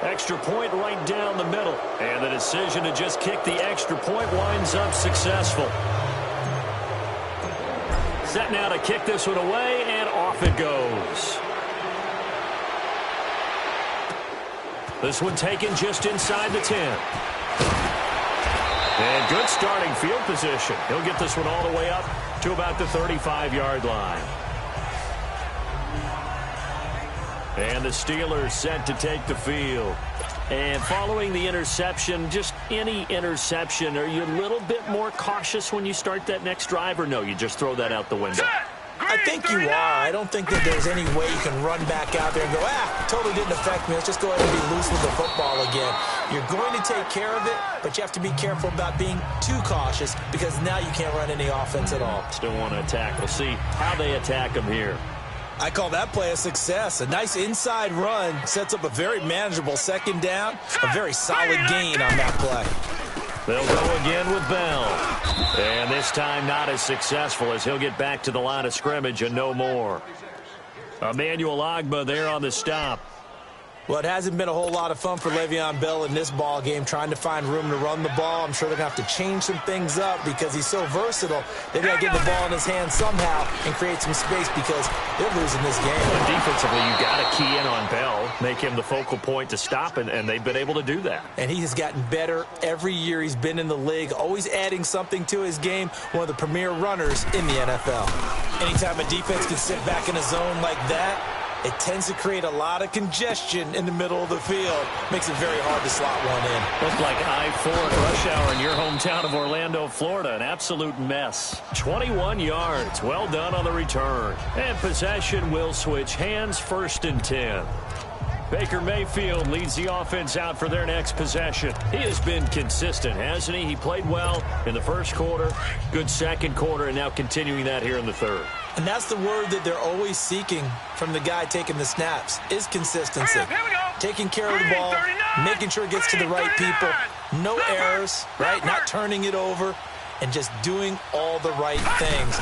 B: Extra point right down the middle. And the decision to just kick the extra point winds up successful. Set now to kick this one away, and off it goes. This one taken just inside the 10. And good starting field position. He'll get this one all the way up to about the 35-yard line. And the Steelers set to take the field. And following the interception, just any interception, are you a little bit more cautious when you start that next drive, or no, you just throw that out the window?
C: I think you are. I don't think that there's any way you can run back out there and go, totally didn't affect me. Let's just go ahead and be loose with the football again. You're going to take care of it, but you have to be careful about being too cautious because now you can't run any offense at all.
B: Still want to attack. We'll see how they attack them here.
C: I call that play a success. A nice inside run sets up a very manageable 2nd down. A very solid gain on that play.
B: They'll go again with Bell. And this time not as successful as he'll get back to the line of scrimmage and no more. Emmanuel Ogbah there on the stop.
C: Well, it hasn't been a whole lot of fun for Le'Veon Bell in this ball game, trying to find room to run the ball. I'm sure they're going to have to change some things up because he's so versatile. They've got to get the ball in his hands somehow and create some space because they're losing this game.
B: And defensively, you've got to key in on Bell, make him the focal point to stop, and they've been able to do that.
C: And he has gotten better every year he's been in the league, always adding something to his game, one of the premier runners in the NFL. Anytime a defense can sit back in a zone like that, it tends to create a lot of congestion in the middle of the field. Makes it very hard to slot one in.
B: Looks like I-4 at rush hour in your hometown of Orlando, Florida. An absolute mess. 21 yards. Well done on the return. And possession will switch hands, 1st and 10. Baker Mayfield leads the offense out for their next possession. He has been consistent, hasn't he? He played well in the 1st quarter, good 2nd quarter, and now continuing that here in the 3rd.
C: And that's the word that they're always seeking from the guy taking the snaps, is consistency. Taking care of the ball, making sure it gets to the right people, no errors, right? Not turning it over, and just doing all the right things.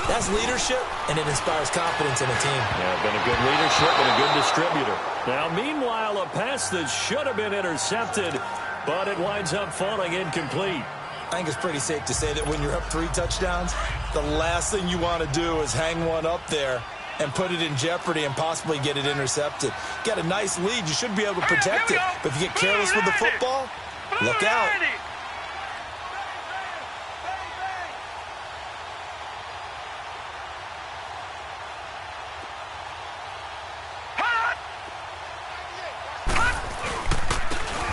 C: That's leadership, and it inspires confidence in a team.
B: Yeah, been a good leadership and a good distributor. Now, meanwhile, a pass that should have been intercepted, but it winds up falling incomplete.
C: I think it's pretty safe to say that when you're up 3 touchdowns, the last thing you want to do is hang one up there and put it in jeopardy and possibly get it intercepted. Got a nice lead. You should be able to protect it. But if you get careless with the football, look out.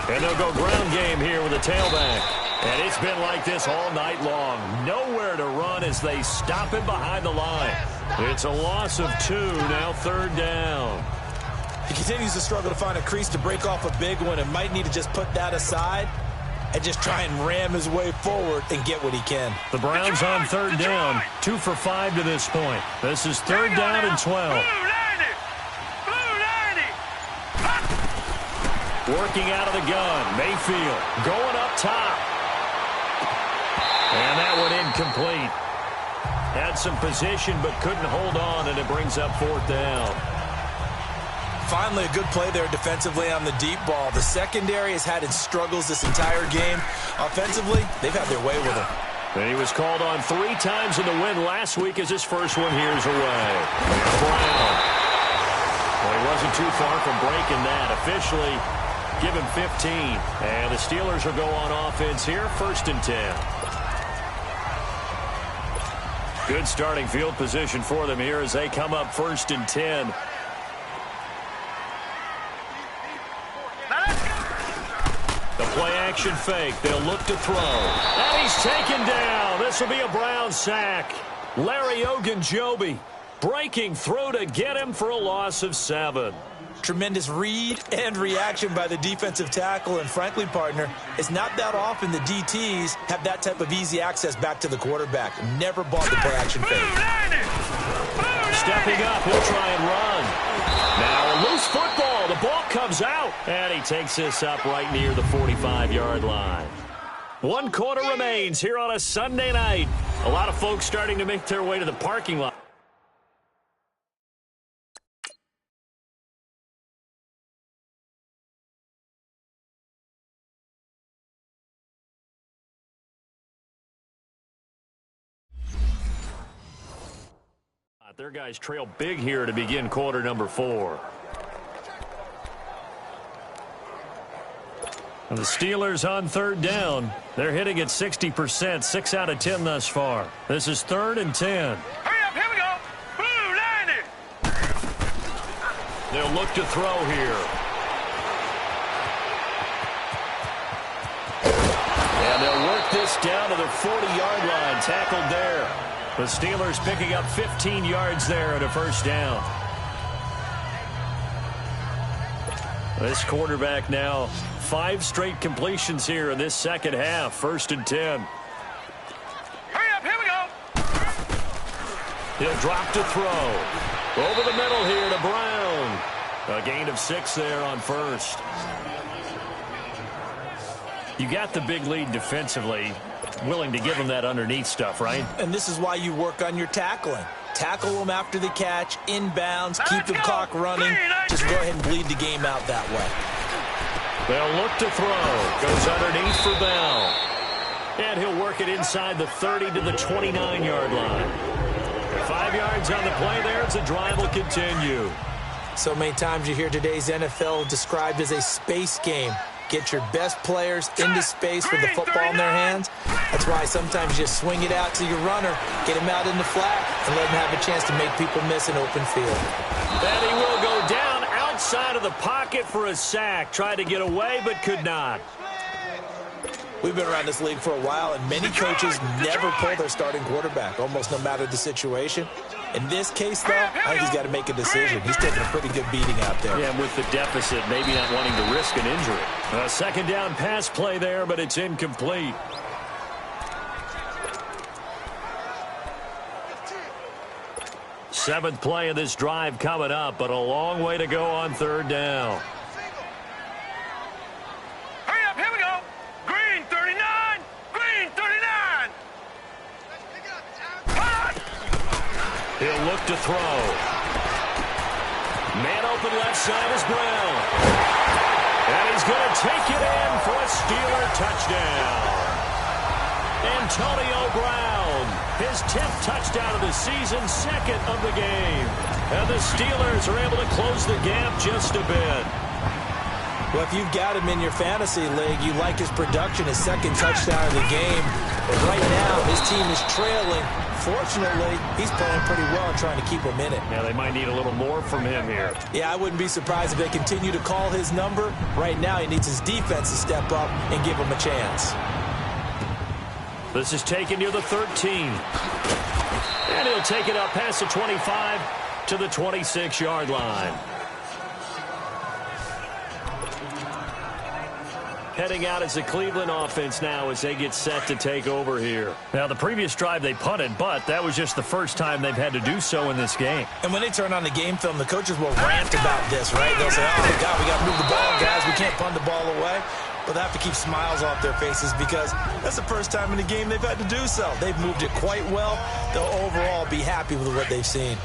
B: And they'll go ground game here with a tailback. And it's been like this all night long. Nowhere to run as they stop him behind the line. It's a loss of 2, now 3rd down.
C: He continues to struggle to find a crease to break off a big one and might need to just put that aside and just try and ram his way forward and get what he can.
B: The Browns on 3rd down, 2 for 5 to this point. This is 3rd down and 12. Working out of the gun, Mayfield going up top. And that one incomplete. Had some position but couldn't hold on, and it brings up 4th down.
C: Finally, a good play there defensively on the deep ball. The secondary has had its struggles this entire game. Offensively, they've had their way with him.
B: And he was called on 3 times in the win last week as his first one here's away. Brown. Well, he wasn't too far from breaking that. Officially, give him 15. And the Steelers will go on offense here, 1st and 10. Good starting field position for them here as they come up 1st and 10. The play-action fake. They'll look to throw. And he's taken down. This will be a Brown sack. Larry Ogunjobi breaking through to get him for a loss of 7.
C: Tremendous read and reaction by the defensive tackle. And frankly, partner, it's not that often the DTs have that type of easy access back to the quarterback. Never bought the play-action fake.
B: Stepping up, he'll try and run. Now a loose football. The ball comes out. And he takes this up right near the 45-yard line. 1 quarter remains here on a Sunday night. A lot of folks starting to make their way to the parking lot. Their guys trail big here to begin quarter number 4. And the Steelers on 3rd down. They're hitting at 60%, 6 out of 10 thus far. This is 3rd and 10.
D: Hurry up, here we go. Blue, line it.
B: They'll look to throw here. And they'll work this down to the 40-yard line, tackled there. The Steelers picking up 15 yards there at a first down. This quarterback now 5 straight completions here in this second half. 1st and 10.
D: Hurry up, here we go.
B: He'll drop to throw. Over the middle here to Brown. A gain of 6 there on 1st. You got the big lead defensively. Willing to give them that underneath stuff, right?
C: And this is why you work on your tackling. Tackle them after the catch, inbounds, keep the clock running. Just go ahead and bleed the game out that way.
B: They'll look to throw. Goes underneath for Bell. And he'll work it inside the 30 to the 29-yard line. 5 yards on the play there as the drive will continue.
C: So many times you hear today's NFL described as a space game. Get your best players into space with the football in their hands. That's why sometimes you just swing it out to your runner, get him out in the flat, and let him have a chance to make people miss an open field.
B: And he will go down outside of the pocket for a sack. Tried to get away, but could not.
C: We've been around this league for a while, and many coaches never pull their starting quarterback, almost no matter the situation. In this case, though, I think he's got to make a decision. He's taking a pretty good beating out there.
B: Yeah, with the deficit, maybe not wanting to risk an injury. A second down pass play there, but it's incomplete. Seventh play of this drive coming up, but a long way to go on 3rd down.
D: Hurry up, here we go. Green 39. Green 39.
B: He'll look to throw. Man open left side is Brown. And he's going to take it in for a Steeler touchdown. Antonio Brown, his 10th touchdown of the season, 2nd of the game. And the Steelers are able to close the gap just a bit.
C: Well, if you've got him in your fantasy league, you like his production, his 2nd touchdown of the game. But right now, his team is trailing. Fortunately, he's playing pretty well and trying to keep him in it.
B: Yeah, they might need a little more from him here.
C: Yeah, I wouldn't be surprised if they continue to call his number. Right now, he needs his defense to step up and give him a chance.
B: This is taken near the 13. And he'll take it up past the 25 to the 26-yard line. Heading out as the Cleveland offense now as they get set to take over here. Now, the previous drive they punted, but that was just the first time they've had to do so in this game.
C: And when they turn on the game film, the coaches will rant about this, right? They'll say, oh, God, we got to move the ball, guys. We can't punt the ball away. But they have to keep smiles off their faces because that's the first time in the game they've had to do so. They've moved it quite well. They'll overall be happy with what they've seen.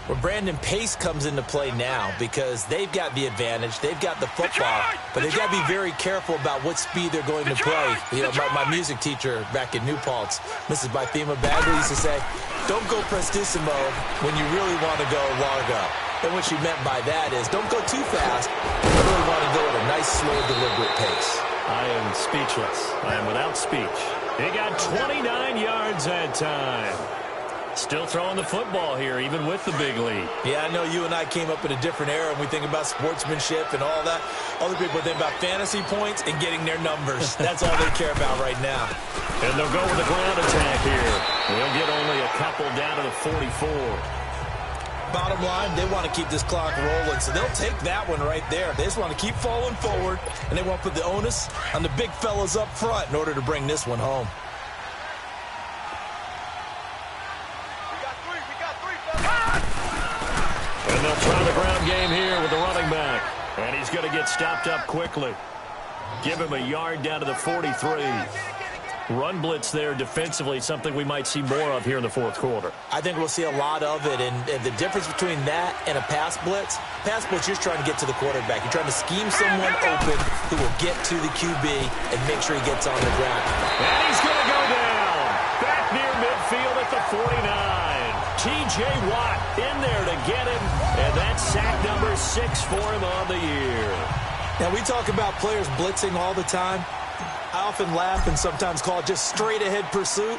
C: Well, Brandon, pace comes into play now because they've got the advantage. They've got the football, but they've got to be very careful about what speed they're going to play. You know, my music teacher back in New Paltz, Mrs. Bythema Bagley, used to say, don't go prestissimo when you really want to go largo. And what she meant by that is don't go too fast. You really want to go at a nice, slow, deliberate pace.
B: I am speechless. I am without speech. He got 29 yards that time. Still throwing the football here, even with the big lead.
C: Yeah, I know you and I came up in a different era, and we think about sportsmanship and all that. Other people think about fantasy points and getting their numbers. That's all they care about right now.
B: And they'll go with the ground attack here. They'll get only a couple down to the 44.
C: Bottom line, they want to keep this clock rolling, so they'll take that one right there. They just want to keep falling forward, and they want to put the onus on the big fellas up front in order to bring this one home.
B: And they'll try the ground game here with the running back. And he's going to get stopped up quickly. Give him a yard down to the 43. Run blitz there defensively, something we might see more of here in the fourth quarter.
C: I think we'll see a lot of it, and the difference between that and a pass blitz, you're trying to get to the quarterback. You're trying to scheme someone open who will get to the QB and make sure he gets on the ground.
B: And he's going to go down. Back near midfield at the 49. T.J. Watt in there to get him, and that's sack number 6 for him on the year.
C: Now, we talk about players blitzing all the time. I often laugh and sometimes call it just straight-ahead pursuit.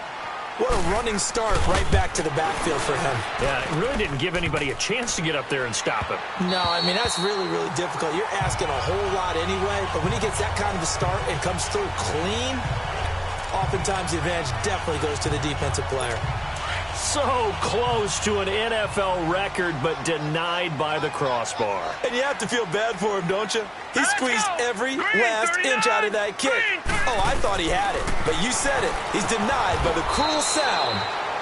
C: What a running start right back to the backfield for him.
B: Yeah, it really didn't give anybody a chance to get up there and stop him.
C: No, I mean, that's really, really difficult. You're asking a whole lot anyway, but when he gets that kind of a start and comes through clean, oftentimes the advantage definitely goes to the defensive player.
B: So close to an NFL record, but denied by the crossbar.
C: And you have to feel bad for him, don't you? He squeezed every last inch out of that kick. Oh, I thought he had it, but you said it. He's denied by the cruel sound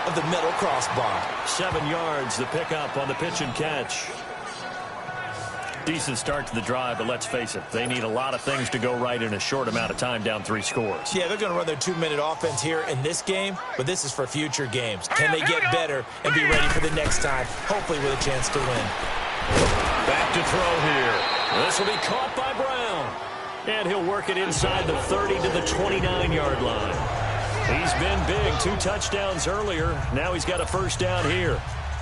C: of the metal crossbar.
B: 7 yards, the pickup on the pitch and catch. Decent start to the drive, but let's face it, they need a lot of things to go right in a short amount of time, down 3 scores.
C: Yeah, they're going to run their 2-minute offense here in this game, but this is for future games. Can they get better and be ready for the next time, hopefully with a chance to win?
B: Back to throw here. This will be caught by Brown. And he'll work it inside the 30 to the 29-yard line. He's been big, 2 touchdowns earlier. Now he's got a first down here.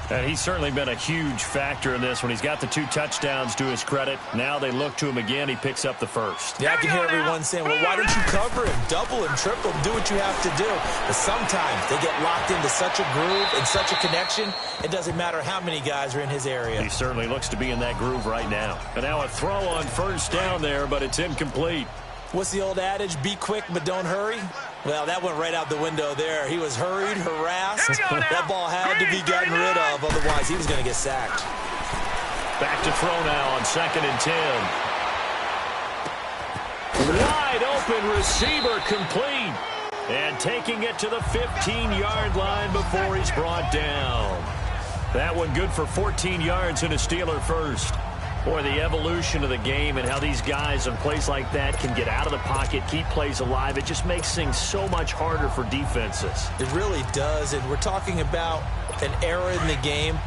B: And he's certainly been a huge factor in this when he's got the 2 touchdowns to his credit. Now they look to him again. He picks up the first.
C: Yeah, I can hear everyone saying, well, why don't you cover him, double him, triple him, do what you have to do. But sometimes they get locked into such a groove and such a connection, it doesn't matter how many guys are in his area.
B: He certainly looks to be in that groove right now. And now a throw on first down there, but it's incomplete.
C: What's the old adage? Be quick, but don't hurry. Well, that went right out the window there. He was hurried, harassed. That ball had to be gotten rid of, otherwise he was going to get sacked.
B: Back to throw now on 2nd and 10. Wide open receiver complete. And taking it to the 15-yard line before he's brought down. That one good for 14 yards and a Steeler first. Boy, the evolution of the game and how these guys in plays like that can get out of the pocket, keep plays alive, it just makes things so much harder for defenses.
C: It really does, and we're talking about an era in the game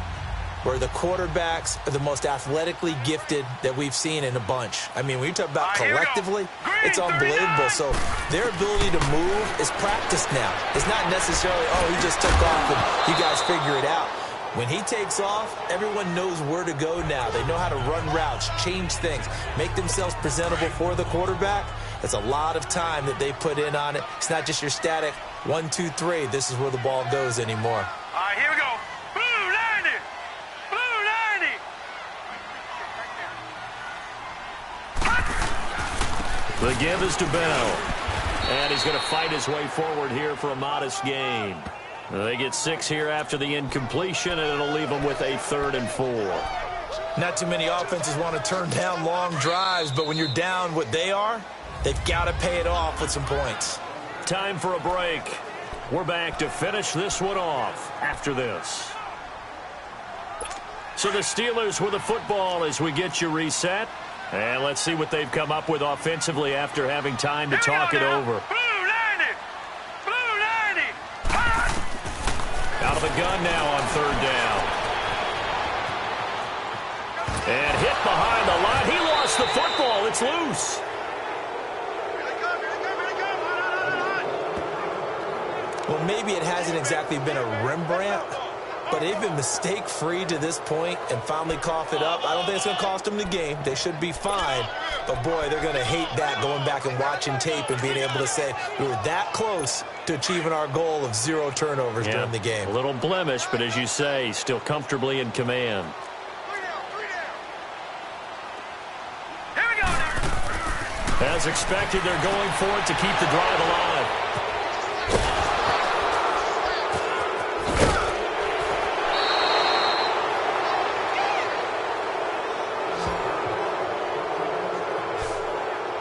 C: where the quarterbacks are the most athletically gifted that we've seen in a bunch. I mean, when you talk about collectively, it's unbelievable. So their ability to move is practiced now. It's not necessarily, oh, he just took off and you guys figure it out. When he takes off, everyone knows where to go now. They know how to run routes, change things, make themselves presentable for the quarterback. It's a lot of time that they put in on it. It's not just your static 1, 2, 3. This is where the ball goes anymore.
D: All right, here we go. Blue 90. Blue 90.
B: The give is to Bell. And he's going to fight his way forward here for a modest gain. They get 6 here after the incompletion, and it'll leave them with a 3rd and 4.
C: Not too many offenses want to turn down long drives, but when you're down what they are, they've got to pay it off with some points.
B: Time for a break. We're back to finish this one off after this. So the Steelers with the football as we get you reset. And let's see what they've come up with offensively after having time to talk it over. Out of the gun now on 3rd down. And hit behind the line. He lost the football. It's loose.
C: Well, maybe it hasn't exactly been a Rembrandt, but they've been mistake-free to this point and finally cough it up. I don't think it's going to cost them the game. They should be fine. But, boy, they're going to hate that, going back and watching tape and being able to say we were that close to achieving our goal of 0 turnovers during the game.
B: A little blemish, but as you say, still comfortably in command.
D: Here we go.
B: As expected, they're going for it to keep the drive alive.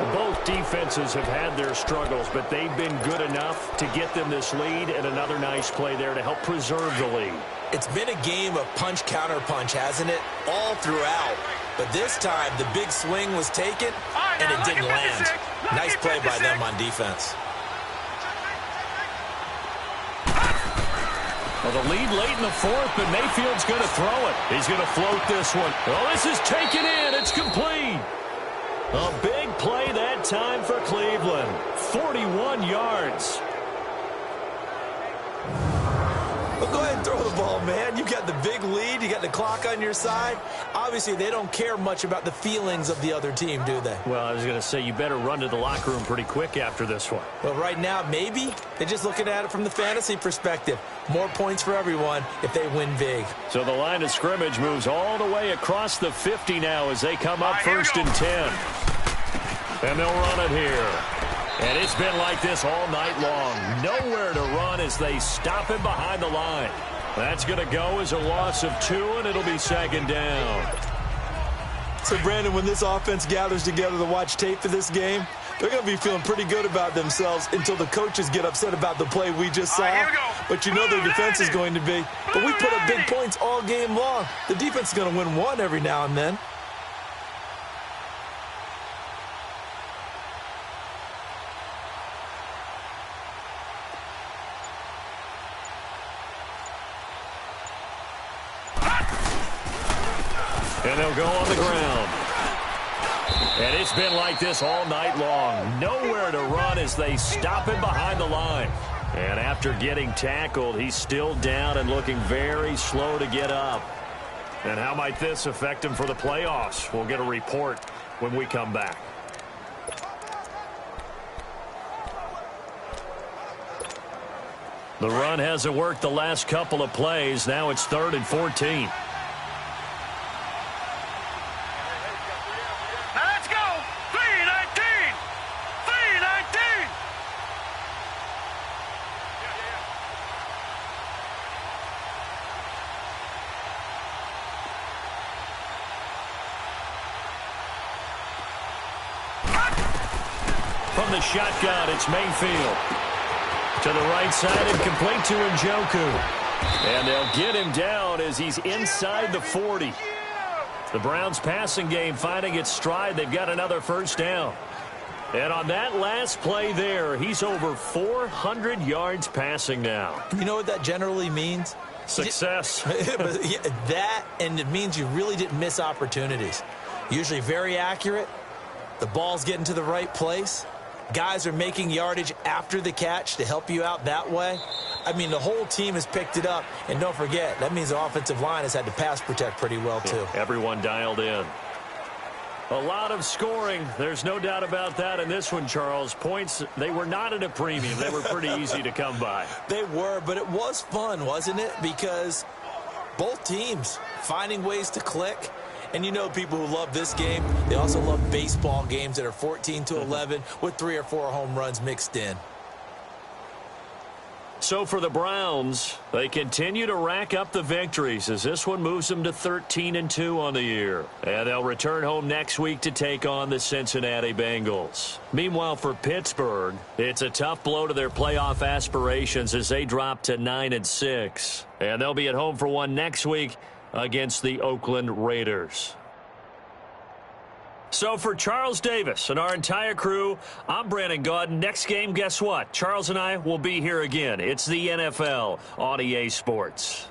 B: Both defenses have had their struggles, but they've been good enough to get them this lead, and another nice play there to help preserve the lead.
C: It's been a game of punch-counter-punch, hasn't it? All throughout. But this time, the big swing was taken, and it didn't land. Nice play by them on defense.
B: Well, the lead late in the fourth, but Mayfield's going to throw it. He's going to float this one. Well, this is taken in. It's complete. A big play that time for Cleveland. 41 yards.
C: Well, go ahead and throw the ball, man. You got the big lead. You got the clock on your side. Obviously, they don't care much about the feelings of the other team, do they?
B: Well, I was going to say, you better run to the locker room pretty quick after this one.
C: Well, right now, maybe. They're just looking at it from the fantasy perspective. More points for everyone if they win big.
B: So the line of scrimmage moves all the way across the 50 now as they come up first and 10. And they'll run it here. And it's been like this all night long. Nowhere to run as they stop him behind the line. That's going to go as a loss of 2, and it'll be second down.
C: So, Brandon, when this offense gathers together to watch tape for this game, they're going to be feeling pretty good about themselves until the coaches get upset about the play we just saw. But you know their defense is going to be. But we put up big points all game long. The defense is going to win one every now and then.
B: And they'll go on the ground. And it's been like this all night long. Nowhere to run as they stop him behind the line. And after getting tackled, he's still down and looking very slow to get up. And how might this affect him for the playoffs? We'll get a report when we come back. The run hasn't worked the last couple of plays. Now it's 3rd and 14. From the shotgun, it's Mayfield. To the right side and complete to Njoku. And they'll get him down as he's inside the 40. The Browns passing game finding its stride. They've got another first down. And on that last play there, he's over 400 yards passing now.
C: You know what that generally means?
B: Success.
C: That, and it means you really didn't miss opportunities. Usually very accurate. The ball's getting to the right place. Guys are making yardage after the catch to help you out that way. I mean, the whole team has picked it up. And don't forget, that means the offensive line has had to pass protect pretty well, too.
B: Yeah, everyone dialed in. A lot of scoring. There's no doubt about that in this one, Charles. Points, they were not at a premium. They were pretty easy to come by.
C: They were, but it was fun, wasn't it? Because both teams finding ways to click. And you know people who love this game, they also love baseball games that are 14-11 with 3 or 4 home runs mixed in.
B: So for the Browns, they continue to rack up the victories as this one moves them to 13-2 on the year. And they'll return home next week to take on the Cincinnati Bengals. Meanwhile, for Pittsburgh, it's a tough blow to their playoff aspirations as they drop to 9-6. And they'll be at home for one next week against the Oakland Raiders. So for Charles Davis and our entire crew, I'm Brandon Gaudin. Next game, guess what? Charles and I will be here again. It's the NFL on EA Sports.